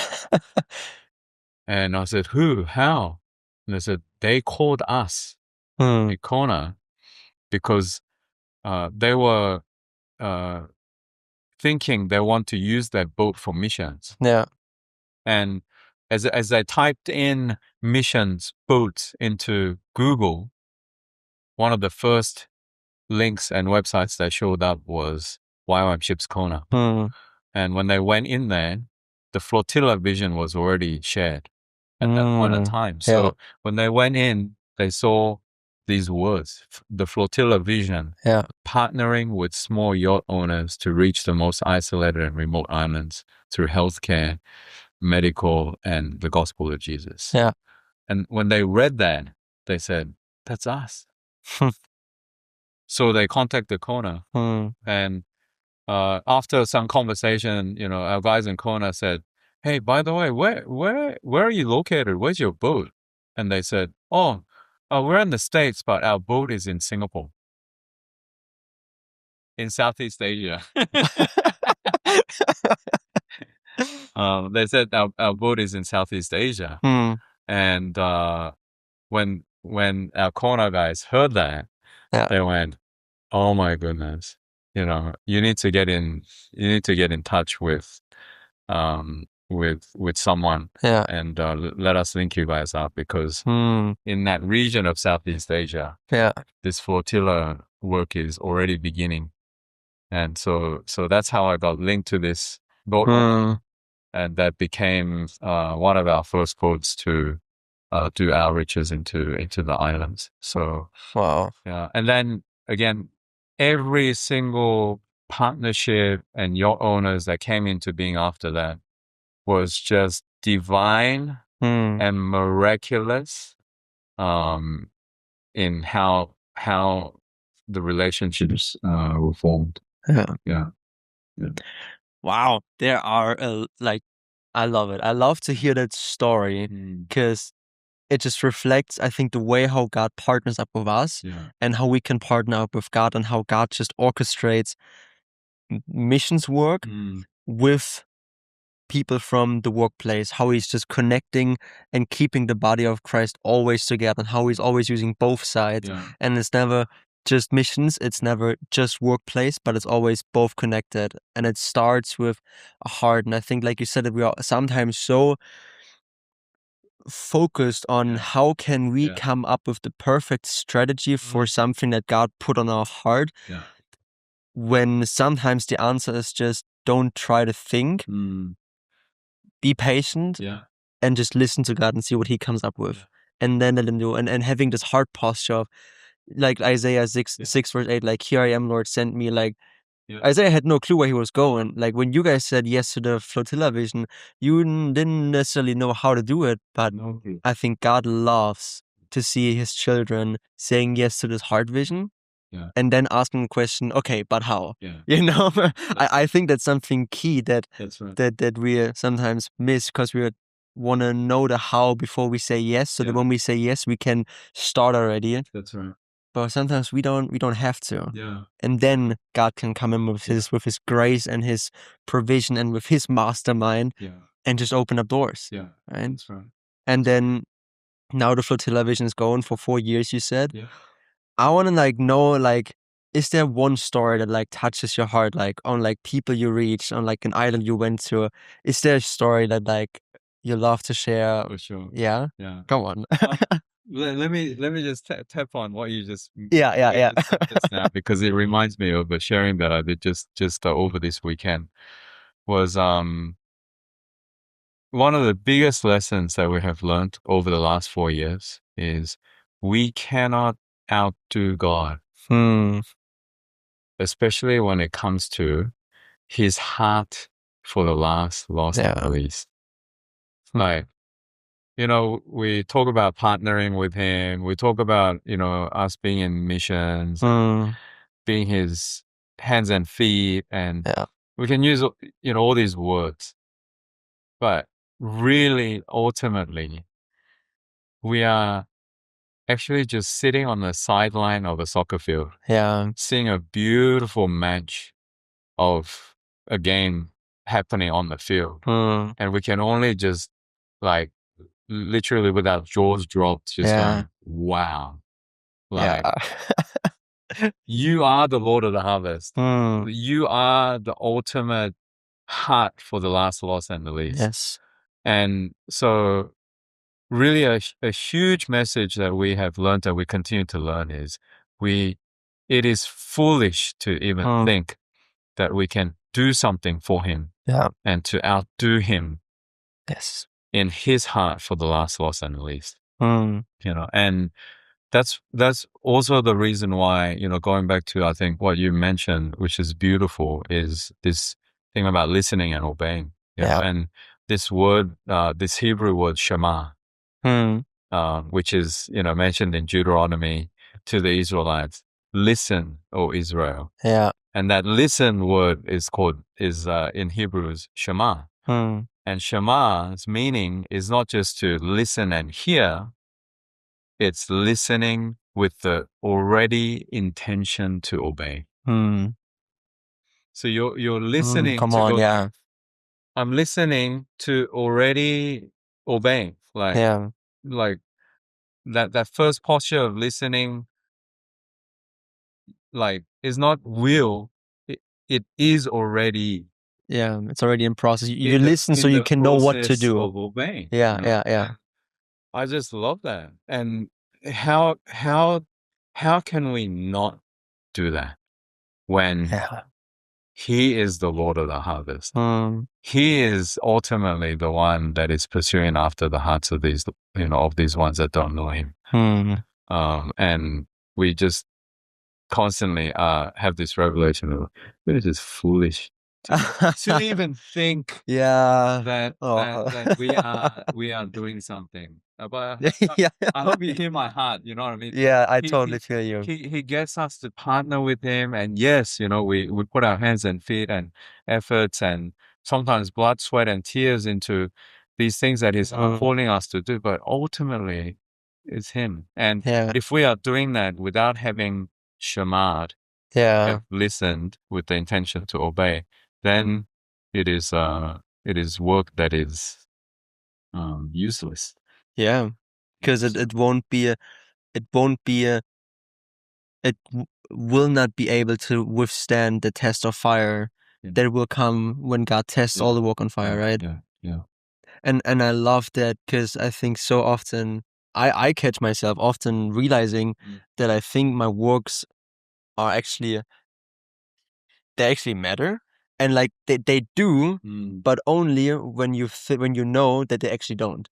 And I said, who? How? And they said, they called us in Kona because they were thinking they want to use that boat for missions. Yeah. And as I typed in missions boats into Google, one of the first links and websites that showed up was YWAM Ships Kona. And when they went in there, the Flotilla Vision was already shared at that point of time. So when they went in, they saw these words, the Flotilla Vision, partnering with small yacht owners to reach the most isolated and remote islands through healthcare, medical, and the gospel of Jesus. Yeah. And when they read that, they said, that's us. So they contacted Kona, and after some conversation, our guys in Kona said, hey, by the way, where are you located? Where's your boat? And they said, we're in the States, but our boat is in Singapore, in Southeast Asia. They said our boat is in Southeast Asia. And when our Kona guys heard that, they went, oh my goodness, you need to get in touch with someone, and let us link you guys up, because in that region of Southeast Asia, this flotilla work is already beginning. And so that's how I got linked to this boat, and that became one of our first boats to do outreaches into the islands. So wow. Yeah, and then again, every single partnership and yacht owners that came into being after that was just divine and miraculous in how the relationships were formed. Yeah. Wow, there are I love it. I love to hear that story, because it just reflects, I think, the way how God partners up with us, and how we can partner up with God, and how God just orchestrates missions work with people from the workplace, how He's just connecting and keeping the body of Christ always together, and how He's always using both sides. And it's never just missions, it's never just workplace, but it's always both connected. And it starts with a heart. And I think, like you said, that we are sometimes so focused on how can we come up with the perfect strategy for something that God put on our heart, when sometimes the answer is just don't try to think, be patient, and just listen to God and see what He comes up with, and then let Him do. And having this heart posture of, like Isaiah 6 verse 8, like, here I am, Lord, send me. Like, Isaiah had no clue where he was going. Like, when you guys said yes to the Flotilla Vision, you didn't necessarily know how to do it, but I think God loves to see His children saying yes to this heart vision, and then asking the question, okay, but how? I think that's something key that we sometimes miss, because we want to know the how before we say yes, so that when we say yes, we can start already. That's right. but sometimes we don't have to. Yeah. And then God can come in with his grace and his provision and with his mastermind and just open up doors. Yeah. Right. That's right. And then now the Flotilla Vision is going for 4 years, you said. Yeah. I want to know, is there one story that touches your heart, on people you reached, on an island you went to? Is there a story that you love to share? For sure. Yeah. Yeah. Come on. Let me just tap on what you just Yeah. just now, because it reminds me of a sharing that I did just over this weekend. Was one of the biggest lessons that we have learned over the last 4 years is we cannot outdo God, especially when it comes to his heart for the lost and the least. Like, we talk about partnering with him. We talk about, us being in missions, being his hands and feet. And we can use, all these words. But really, ultimately, we are actually just sitting on the sideline of a soccer field, seeing a beautiful match of a game happening on the field. And we can only just literally with our jaws dropped, just going, wow. You are the Lord of the harvest. You are the ultimate heart for the lost and the least. Yes. And so really a huge message that we have learned, that we continue to learn, is it is foolish to even think that we can do something for him and to outdo him in his heart for the lost and the least. And that's also the reason why, going back to, I think, what you mentioned, which is beautiful, is this thing about listening and obeying. And this word, this Hebrew word Shema, which is, mentioned in Deuteronomy to the Israelites. Listen, O Israel. And that listen word is in Hebrews Shema. And Shema's meaning is not just to listen and hear. It's listening with the already intention to obey. So you're listening Come to on, go, I'm listening to already obeying. Like that first posture of listening, is not will. It is already. It's already in process. You listen so you can know what to do. Of obeying. Yeah. I just love that. And how can we not do that when he is the Lord of the harvest? He is ultimately the one that is pursuing after the hearts of these, of these ones that don't know him. And we just constantly have this revelation of, it is foolish to even think that we are doing something. But I hope you hear my heart. You know what I mean? Yeah, I totally feel you. He gets us to partner with him, and yes, we put our hands and feet and efforts and sometimes blood, sweat, and tears into these things that he's calling us to do. But ultimately, it's him. And if we are doing that without having shamad, have listened with the intention to obey, then it is work that is useless. Yeah, because it will not be able to withstand the test of fire that will come when God tests all the work on fire, right? Yeah. And I love that, because I think so often I catch myself often realizing that I think my works are actually matter, and they do, but only when you know that they actually don't.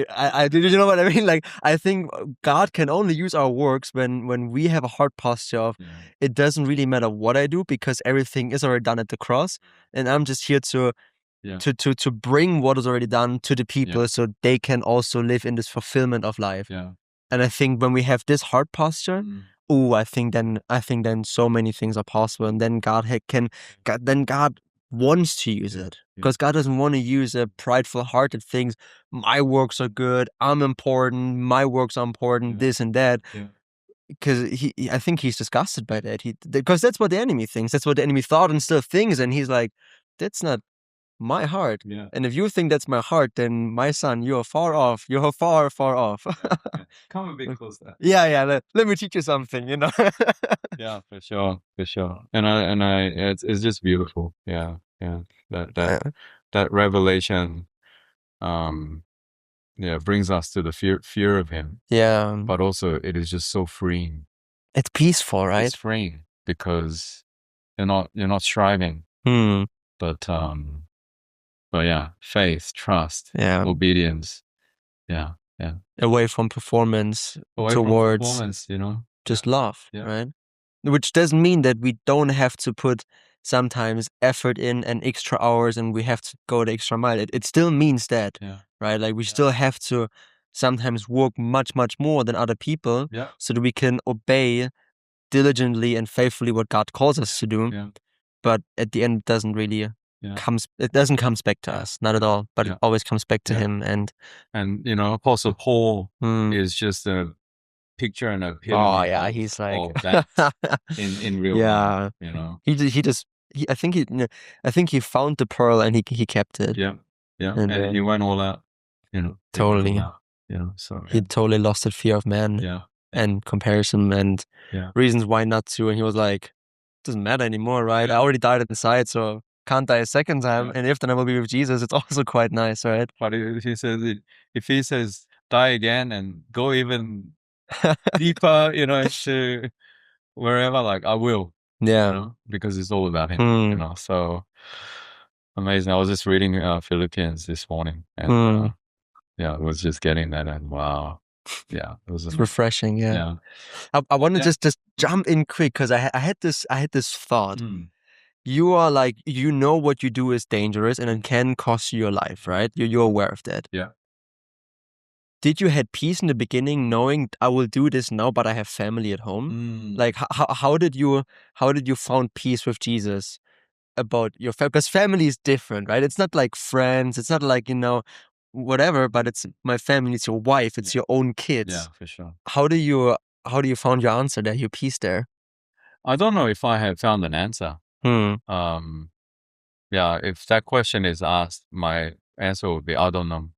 I you know what I mean? I think God can only use our works when we have a heart posture of it doesn't really matter what I do, because everything is already done at the cross, and I'm just here to bring what is already done to the people so they can also live in this fulfillment of life. And I think when we have this heart posture, I think then so many things are possible, and then God wants to use it, because God doesn't want to use a prideful heart that thinks my works are good, I'm important, my works are important, this and that. because I think he's disgusted by that. Because that's what the enemy thinks. That's what the enemy thought and still thinks. And he's like, that's not my heart. Yeah. And if you think that's my heart, then my son, you are far off. You're far, far off. Yeah. Come a bit closer. Yeah. Let me teach you something, you know? Yeah, for sure. And it's just beautiful. Yeah. That revelation, brings us to the fear of him. Yeah. But also it is just so freeing. It's peaceful, right? It's freeing because you're not striving. But yeah, faith, trust, obedience. Yeah. Away from performance, towards just love, right? Which doesn't mean that we don't have to put sometimes effort in and extra hours and we have to go the extra mile. It still means that, right? Like we still have to sometimes work much, much more than other people so that we can obey diligently and faithfully what God calls us to do. Yeah. But at the end, it doesn't really it doesn't come back to us, not at all, but it always comes back to him. And Apostle Paul is just a picture and epitome he's like of that in real life, I think he found the pearl and he kept it. And he went all out, totally. So he totally lost the fear of man and comparison and reasons why not to, and he was like, doesn't matter anymore, right? I already died inside, so can't die a second time, and if then I will be with Jesus, it's also quite nice, right? But if he says die again and go even deeper, into wherever, like I will, because it's all about him, so amazing. I was just reading Philippians this morning, and I was just getting that, and wow, it was it's refreshing. I want to just jump in quick because I had this thought. You are like, what you do is dangerous and it can cost you your life, right? You're aware of that. Did you had peace in the beginning, knowing I will do this now, but I have family at home? Like, how did you found peace with Jesus about your family? Because family is different, right? It's not like friends. It's not like whatever. But it's my family. It's your wife. It's your own kids. Yeah, for sure. How do you found your answer there? Your peace there? I don't know if I have found an answer. If that question is asked, my answer would be I don't know.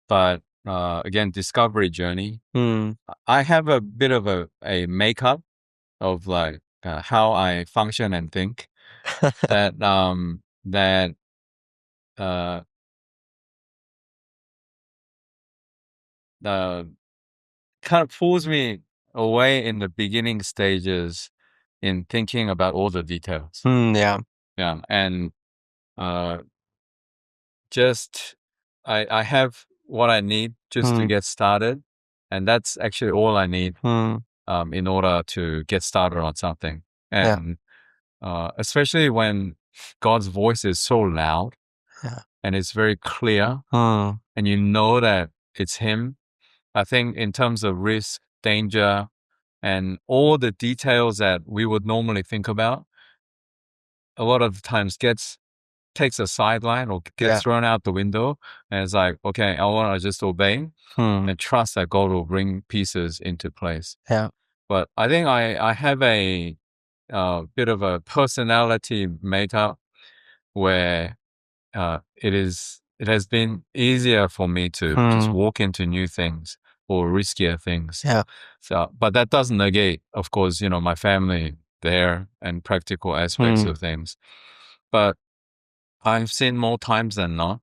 But again, discovery journey. I have a bit of a makeup of like how I function and think that kind of pulls me away in the beginning stages in thinking about all the details. And just I have what I need just to get started, and that's actually all I need in order to get started on something. And especially when God's voice is so loud and it's very clear, and that it's Him. I think in terms of risk, danger, and all the details that we would normally think about, a lot of the times takes a sideline or gets thrown out the window, and it's like, okay, I want to just obey and trust that God will bring pieces into place. But I think I have a bit of a personality makeup where it has been easier for me to just walk into new things or riskier things. So, but that doesn't negate, of course, my family there and practical aspects of things. But I've seen more times than not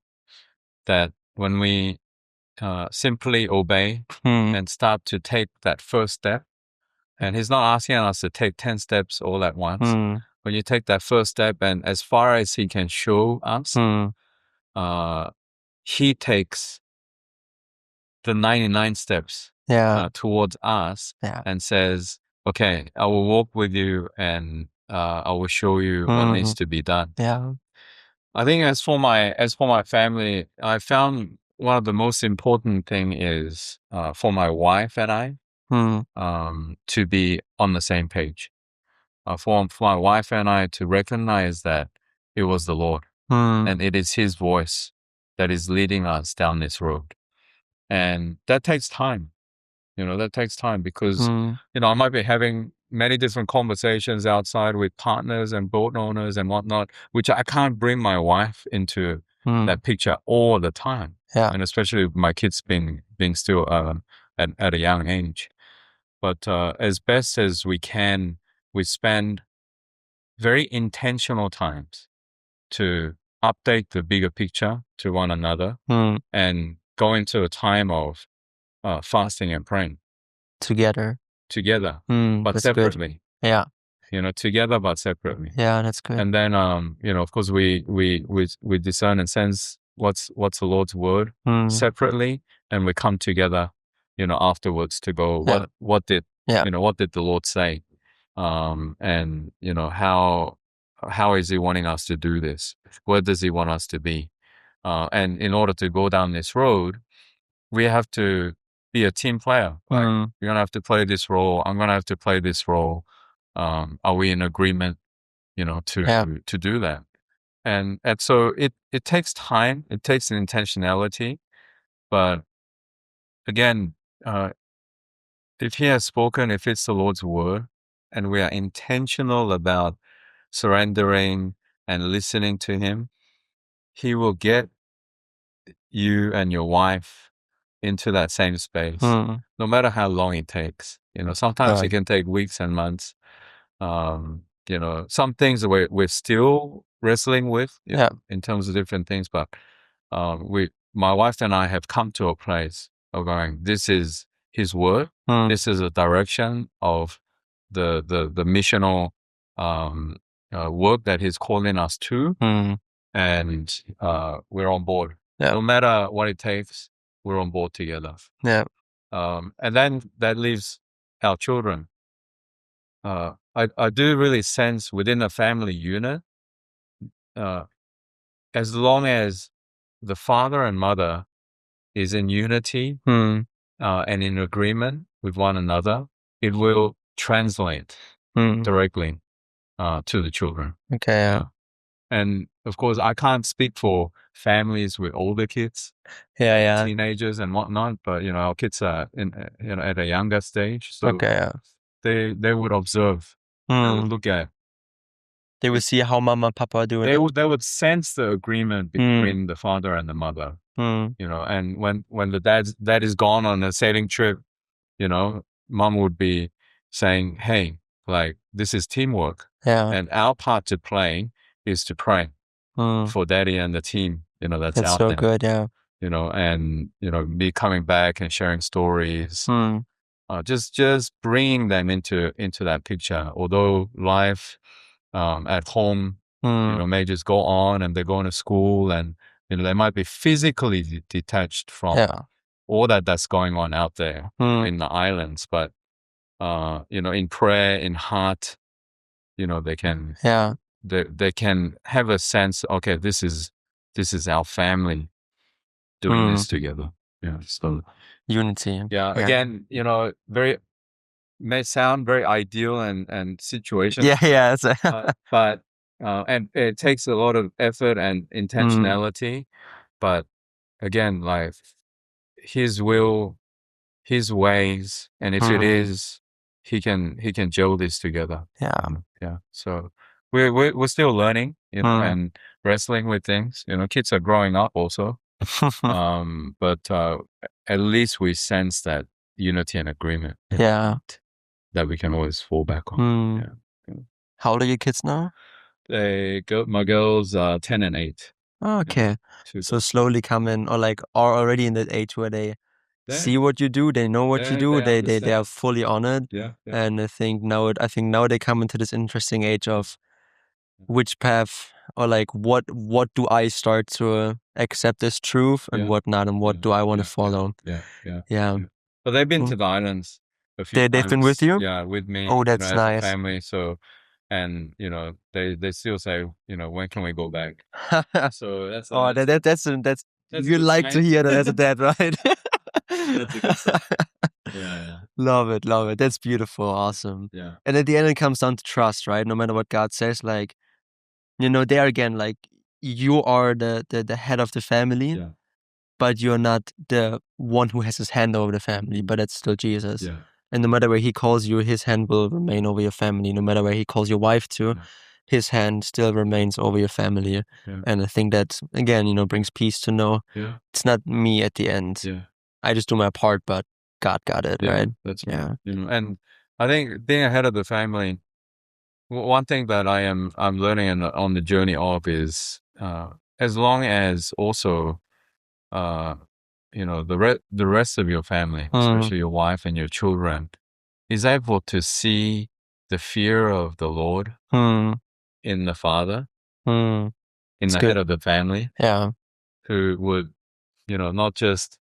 that when we simply obey and start to take that first step, and He's not asking us to take 10 steps all at once. When you take that first step, and as far as He can show us, He takes the 99 steps towards us and says, okay, I will walk with you and I will show you what needs to be done. I think as for my family, I found one of the most important thing is for my wife and I to be on the same page. For my wife and I to recognize that it was the Lord and it is His voice that is leading us down this road. And that takes time. That takes time because, I might be having many different conversations outside with partners and boat owners and whatnot, which I can't bring my wife into that picture all the time. Yeah. And especially my kids being still at a young age. But as best as we can, we spend very intentional times to update the bigger picture to one another and go into a time of fasting and praying Together, but separately. Good. Yeah. Together but separately. Yeah, that's good. And then of course we discern and sense what's the Lord's word separately, and we come together afterwards to go what did the Lord say, and how is he wanting us to do this, where does he want us to be, and in order to go down this road we have to be a team player. You're gonna have to play this role, I'm gonna have to play this role. Are we in agreement to do that? And so it takes time, it takes an intentionality, but again, if he has spoken, if it's the Lord's word, and we are intentional about surrendering and listening to him, he will get you and your wife into that same space, no matter how long it takes. Sometimes it can take weeks and months. Some things we're still wrestling with in terms of different things, but my wife and I have come to a place of going, this is his word. This is a direction of the missional work that he's calling us to, and we're on board. No matter what it takes, we're on board together. And then that leaves our children. I do really sense within a family unit, as long as the father and mother is in unity and in agreement with one another, it will translate directly to the children. Okay. And of course, I can't speak for families with older kids, teenagers and whatnot, but our kids are at a younger stage, so they would observe, they would look at, they would see how mama and papa are doing. They would sense the agreement between the father and the mother. And when the dad is gone on a sailing trip, mom would be saying, hey, like, this is teamwork. And our part to play is to pray for daddy and the team, that's out so there. Good, yeah. And, me coming back and sharing stories, just bringing them into that picture. Although life at home, may just go on, and they're going to school, and, they might be physically detached from all that's going on out there in the islands. But, in prayer, in heart, they can, they can have a sense, okay, this is our family doing this together. Yeah. So unity. Yeah. Again, may sound very ideal and situational. Yeah. But and it takes a lot of effort and intentionality. But again, like, his will, his ways, and if it is, he can gel this together. Yeah. So we're still learning, and wrestling with things. Kids are growing up also. But at least we sense that unity and agreement. That we can always fall back on. How old are your kids now? My girls are 10 and 8. Oh, okay. So slowly coming, or are already in that age where they see what you do, they know what you do, they are fully on it. And I think now they come into this interesting age of which path, or what do I start to accept as truth and what not, and what do I want to follow. Yeah. But they've been to the islands a few times. They've been with you? Yeah, with me. Oh, that's as nice. a family. So, and they still say, when can we go back? So that's you like to hear that as a dad, right? That's a good sign. Yeah. Love it. That's beautiful. Awesome. Yeah. And at the end, it comes down to trust, right? No matter what God says, there again, you are the head of the family. but you're not the one who has his hand over the family, but it's still Jesus. Yeah. And no matter where he calls you, his hand will remain over your family. No matter where he calls your wife to, his hand still remains over your family. Yeah. And I think that, again, brings peace to know it's not me at the end. I just do my part, but God got it, right? That's right. And I think being ahead of the family, one thing that I'm learning on the journey of is as long as also the rest of your family, especially your wife and your children, is able to see the fear of the Lord in the father, in the head of the family, who would not just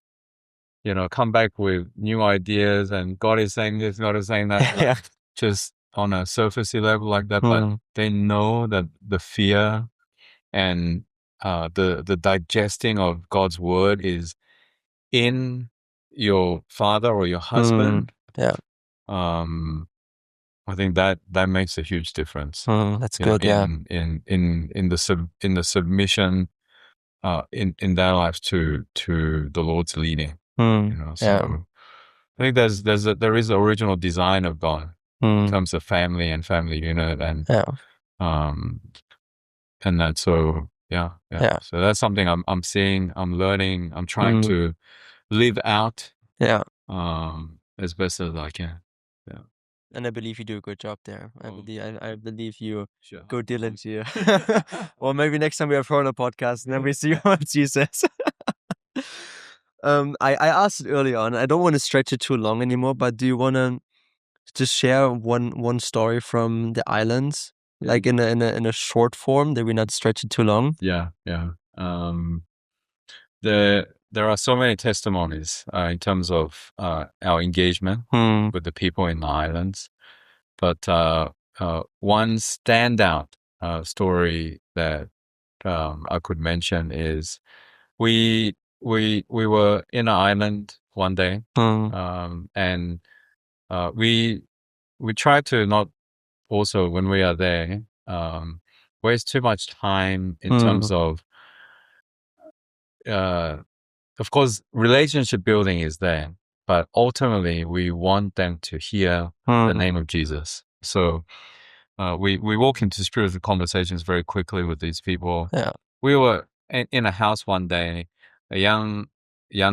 come back with new ideas and God is saying this, God is saying that, just on a surfacey level like that, but they know that the fear and the digesting of God's word is in your father or your husband. I think that makes a huge difference. That's good. In the submission in their lives to the Lord's leading. So I think there is the original design of God in terms of family and family unit and that. So so that's something I'm seeing, I'm learning, I'm trying to live out as best as I can. And I believe you do a good job there. I believe you go diligent here. Or maybe next time we have her on a podcast and then we see what she says. I asked it early on. I don't want to stretch it too long anymore, but do you want to just share one story from the islands, like in a short form, that we not stretch it too long? There are so many testimonies in terms of our engagement with the people in the islands, but one standout story that I could mention is we were in an island one day, and we try to not also, when we are there, waste too much time in terms of course, relationship building is there, but ultimately we want them to hear the name of Jesus. So we walk into spiritual conversations very quickly with these people. We were in a house one day. A young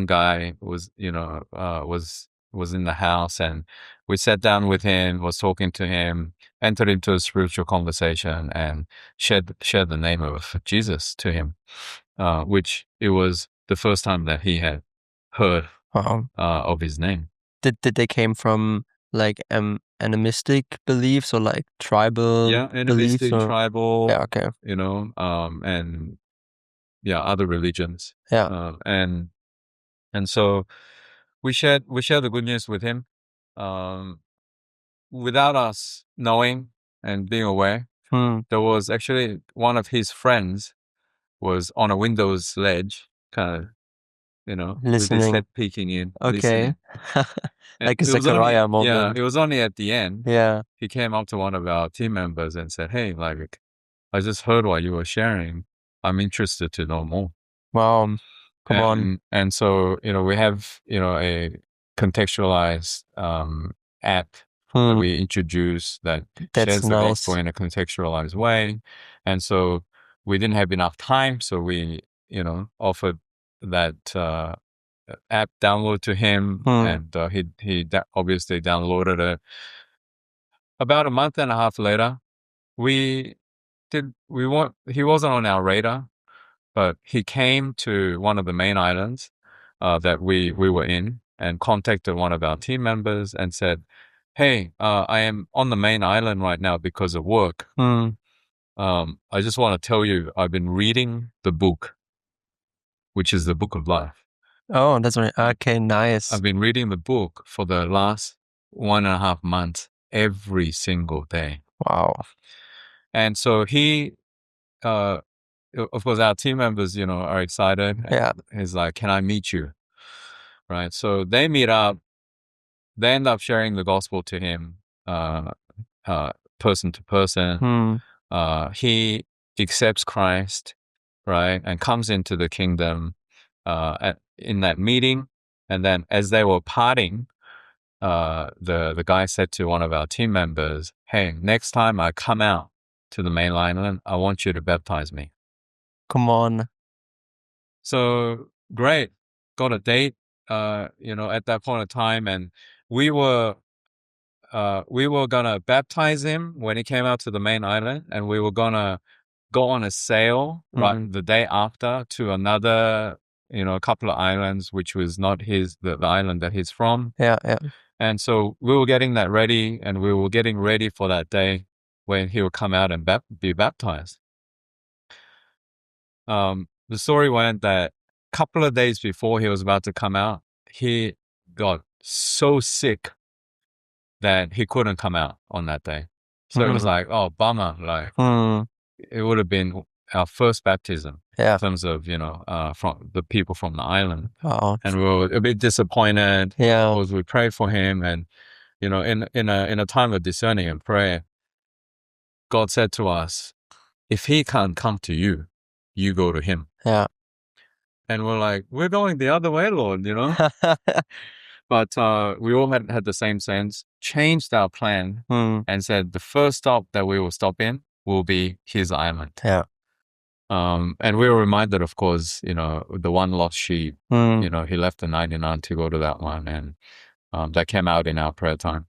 guy was was in the house, and we sat down with him, was talking to him, entered into a spiritual conversation, and shared the name of Jesus to him, which it was the first time that he had heard of his name. Did they came from like animistic beliefs or like tribal animistic, beliefs? tribal, okay. And other religions. And so we shared the good news with him, without us knowing and being aware. There was actually one of his friends was on a window's ledge, kind of, listening, with his head peeking in. Okay. Like a Zechariah moment. It was only at the end. He came up to one of our team members and said, "Hey, like, I just heard what you were sharing. I'm interested to know more." Wow. Come on. And so, we have, a contextualized app that we introduce that shares the gospel in a contextualized way. And so we didn't have enough time, so we, offered that app download to him, and he obviously downloaded it. About a month and a half later, he wasn't on our radar, but he came to one of the main islands that we were in, and contacted one of our team members and said, "Hey, I am on the main island right now because of work. I just want to tell you, I've been reading the book, which is the book of life." Oh, that's right. Okay, nice. I've been reading the book for the last 1.5 months, every single day. Wow. And so he, of course, our team members, are excited. He's like, "Can I meet you?" Right. So they meet up. They end up sharing the gospel to him, person to person. He accepts Christ, right, and comes into the kingdom. in that meeting. And then as they were parting, the guy said to one of our team members, "Hey, next time I come out to the main island, I want you to baptize me." Come on. So great, got a date, at that point of time, and we were gonna baptize him when he came out to the main island, and we were gonna go on a sail right the day after to another, a couple of islands, which was not the island that he's from. Yeah, yeah. And so we were getting that ready, and we were getting ready for that day when he would come out and be baptized. The story went that a couple of days before he was about to come out, he got so sick that he couldn't come out on that day. So it was like, oh, bummer. Like it would have been our first baptism in terms of, from the people from the island. And we were a bit disappointed because we prayed for him. And, in a time of discerning and prayer, God said to us, if he can't come to you, you go to him. Yeah. And we're like, we're going the other way, Lord, But we all had the same sense, changed our plan, and said the first stop that we will stop in will be his island. Yeah. And we were reminded, of course, the one lost sheep, he left the 99 to go to that one. And that came out in our prayer time.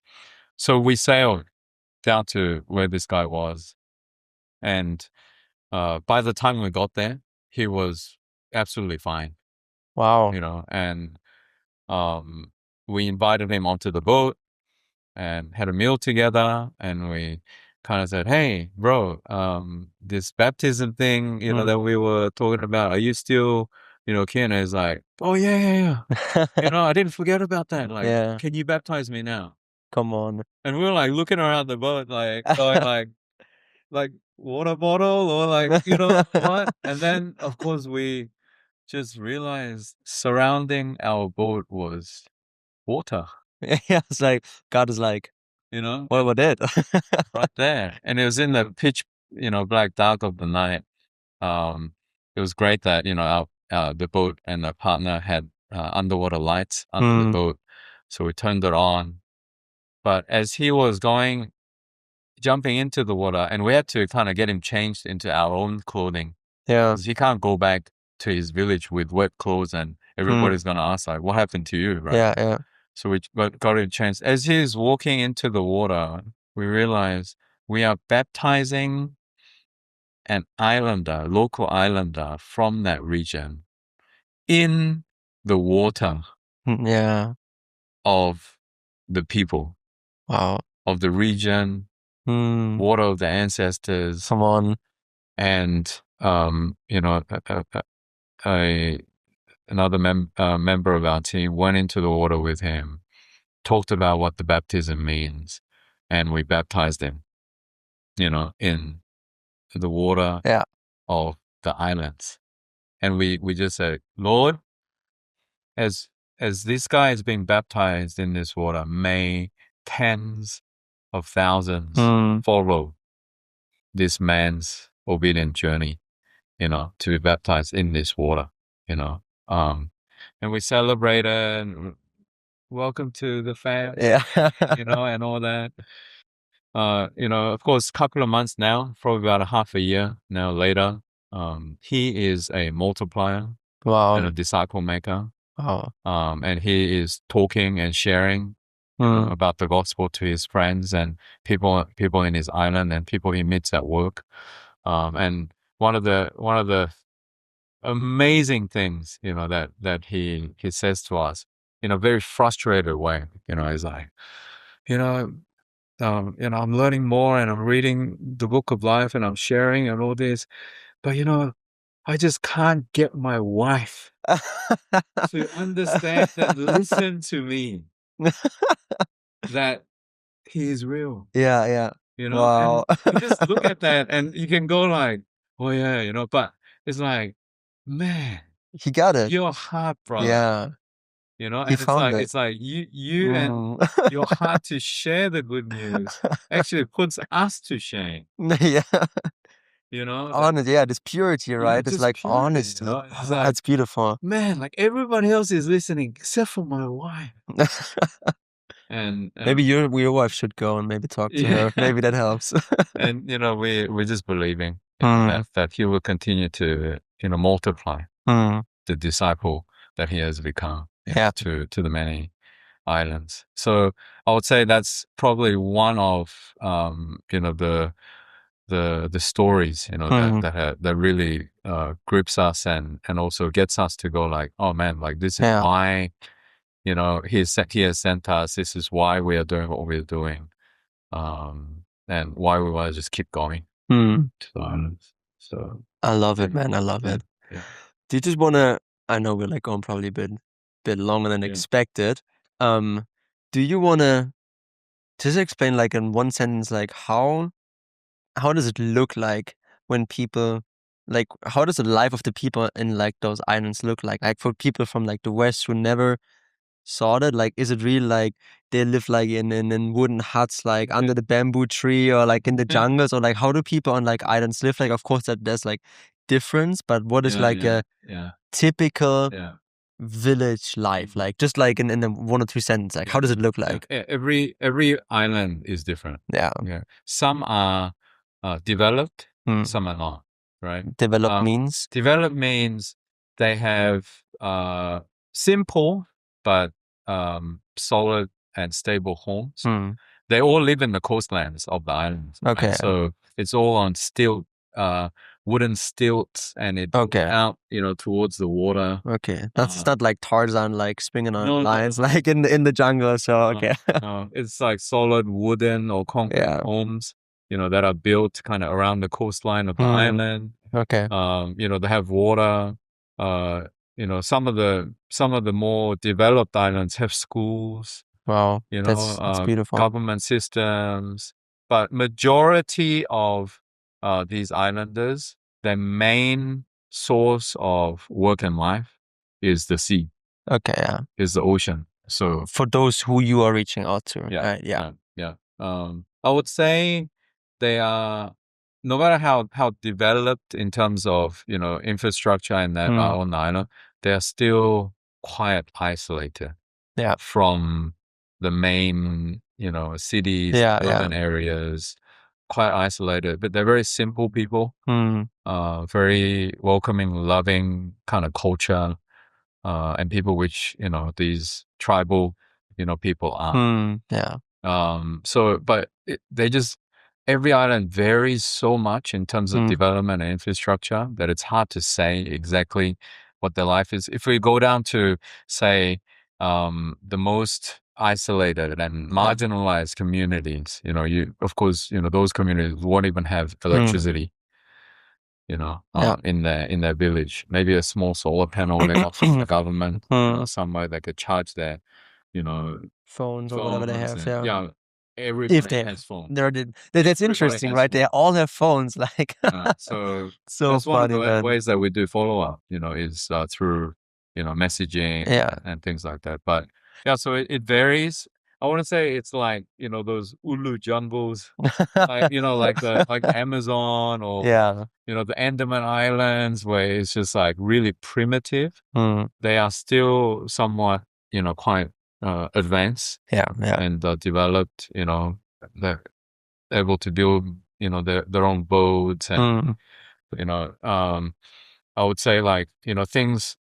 So we sailed down to where this guy was. And by the time we got there, he was absolutely fine. Wow. And we invited him onto the boat and had a meal together, and we kind of said, "Hey, bro, this baptism thing, that we were talking about, are you still, keen?" And he's like, "Oh yeah. I didn't forget about that. Like, can you baptize me now?" Come on. And we were like looking around the boat, like going like water bottle or like, what? And then of course we just realized surrounding our boat was water. Yeah, it's like God is like, what was it? Right there. And it was in the pitch, black dark of the night. It was great that, the boat and the partner had underwater lights under the boat. So we turned it on. But as he was jumping into the water, and we had to kind of get him changed into our own clothing. Yeah. Because he can't go back to his village with wet clothes and everybody's going to ask, like, what happened to you, right? Yeah, yeah. So we got him changed. As he's walking into the water, we realize we are baptizing an islander, local islander from that region in the water of the people. Wow. Of the region, water of the ancestors. Come on. And, another member of our team went into the water with him, talked about what the baptism means, and we baptized him, in the water of the islands. And we just said, Lord, as this guy is being baptized in this water, may tens of thousands follow this man's obedient journey, to be baptized in this water, and we celebrated, welcome to the family, and all that. Of course, a couple of months now, probably about a half a year now later, he is a multiplier and a disciple maker. And he is talking and sharing about the gospel to his friends and people in his island and people he meets at work. And one of the amazing things, that he says to us in a very frustrated way, he's like, I'm learning more and I'm reading the book of life and I'm sharing and all this, but I just can't get my wife to understand and listen to me that he is real. Yeah, yeah. Wow. And you just look at that and you can go like, oh yeah, but it's like, man, he got it. Your heart, brother. Yeah. And He found it. It's like you and your heart to share the good news actually puts us to shame. Yeah. you know, honest, yeah, this purity, right? It's just like purity, honest. you know? It's Oh, like, that's beautiful. man, like everybody else is listening except for my wife. And maybe your wife should go and maybe talk to her. Maybe that helps. And we're just believing that he will continue to multiply the disciple that he has become to the many islands. So I would say that's probably one of the stories that really grips us and also gets us to go like, oh man, like this is why he has sent us. This is why we are doing what we're doing, and why we want to just keep going to the islands. So I love it, man. I love it. Yeah. Do you just want to? I know we're like going probably a bit longer than expected. Do you want to just explain like in one sentence, like how does it look like when people, like how does the life of the people in like those islands look like? Like for people from like the West who never saw that, like is it really like they live like in wooden huts like under the bamboo tree or like in the jungles, or like how do people on like islands live? Like of course that there's like difference, but what is like a typical village life, like just like in the 1 or 2 sentences, like how does it look like? Every island is different. Yeah. Some are developed, some are not, right? Developed means they have simple but solid and stable homes. They all live in the coastlands of the islands. Okay. Right? So it's all on wooden stilts, and it out, towards the water. Okay, that's not like Tarzan, like swinging on lines, like in the jungle. So okay, no, it's like solid wooden or concrete homes, that are built kind of around the coastline of the island. Okay. They have water. Some of the more developed islands have schools. Wow, that's beautiful. Government systems, but majority of these islanders, their main source of work and life is the sea. Okay, yeah. Is the ocean. So for those who you are reaching out to, right? I would say they are, no matter how developed in terms of infrastructure and that on the island, they are still quite isolated. From the main cities, urban areas, quite isolated. But they're very simple people. Very welcoming, loving kind of culture. And people which these tribal people are. But they just, every island varies so much in terms of development and infrastructure that it's hard to say exactly what their life is. If we go down to say the most isolated and marginalized communities, of course those communities won't even have electricity. In their village, maybe a small solar panel they got from the government, somewhere they could charge their, phones or whatever they have. Everybody has phones. That's interesting, right? They all have phones, like so that's one funny, of the man. ways that we do follow up, is through messaging and things like that. But so it varies. I want to say it's like those ulu jungles, like like the Amazon or the Andaman Islands, where it's just like really primitive. They are still somewhat quite advanced and developed. They're able to build their own boats, and I would say like things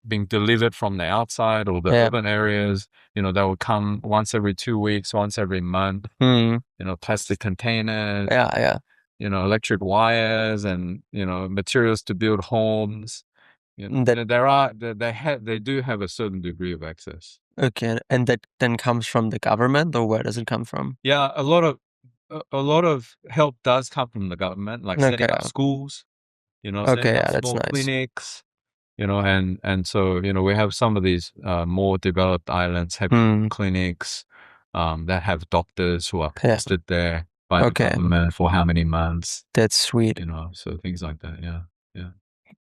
being delivered from the outside or the urban areas, that would come once every 2 weeks, once every month. Plastic containers, electric wires, and materials to build homes. They do have a certain degree of access. Okay, and that then comes from the government, or where does it come from? Yeah, a lot of help does come from the government, like setting up schools. Setting up small clinics. And so we have some of these more developed islands have clinics that have doctors who are posted there by the government for how many months. That's sweet. So things like that. Yeah.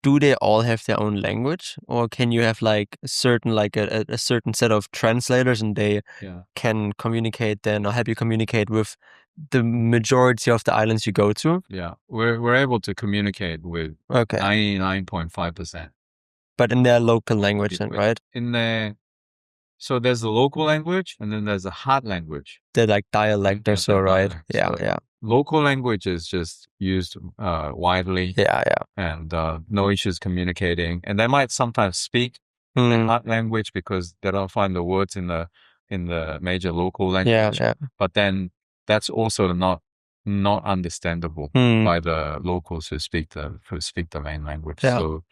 Do they all have their own language, or can you have like a certain set of translators and they can communicate then, or help you communicate with the majority of the islands you go to? Yeah, we're able to communicate with 99.5%. But in their local language then, right? So there's the local language and then there's a hard language. They're like dialect or so, right? So local language is just used widely. And no issues communicating. And they might sometimes speak hard language because they don't find the words in the major local language. But then that's also not understandable by the locals who speak the main language. So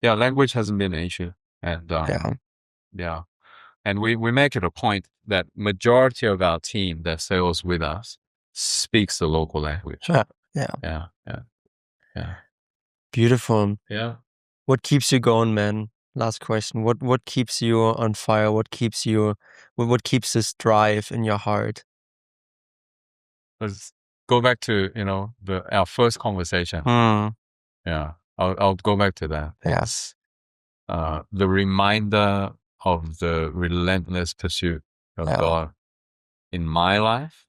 language hasn't been an issue. And and we make it a point that majority of our team that sails with us speaks the local language. Yeah. Beautiful. Yeah. What keeps you going, man? Last question. What keeps you on fire? What keeps this drive in your heart? Let's go back to, our first conversation. Yeah. I'll go back to that. Yes. The reminder of the relentless pursuit of God in my life.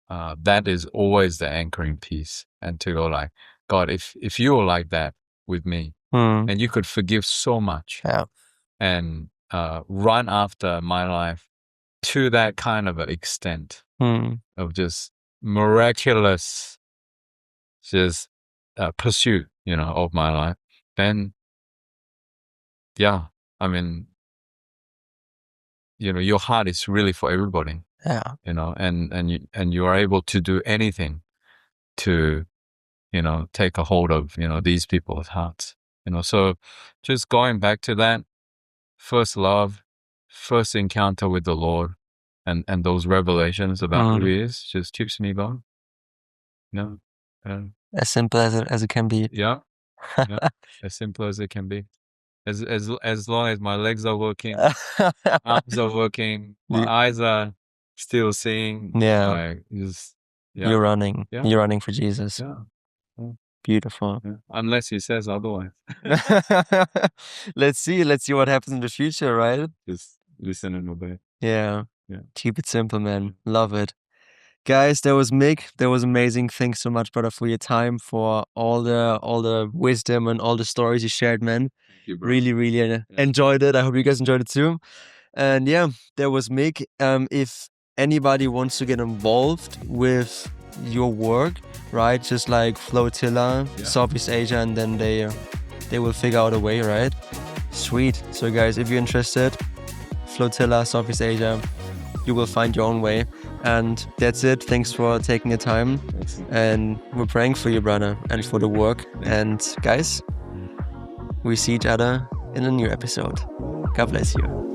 That is always the anchoring piece. And to go like, God, if you were like that with me, and you could forgive so much and run after my life to that kind of an extent of just miraculous just pursuit, of my life, then I mean, your heart is really for everybody. And you are able to do anything to, take a hold of, these people's hearts. So just going back to that first love, first encounter with the Lord, and those revelations about who He is just keeps me going. As simple as it can be. Yeah. As simple as it can be. As long as my legs are working, arms are working, my eyes are still seeing. You're running. Yeah. You're running for Jesus. Yeah. Beautiful. Yeah. Unless He says otherwise. Let's see what happens in the future, right? Just listen and obey. Yeah. Keep it simple, man. Love it. Guys, that was Mick. That was amazing. Thanks so much, brother, for your time, for all the wisdom and all the stories you shared, man. Thank you, bro. Really enjoyed it. I hope you guys enjoyed it too. And that was Mick. If anybody wants to get involved with your work, right? Just like Flotilla, Southeast Asia, and then they will figure out a way, right? Sweet. So guys, if you're interested, Flotilla, Southeast Asia, you will find your own way. And that's it. Thanks for taking the time. And we're praying for you, brother, and for the work. And guys, we see each other in a new episode. God bless you.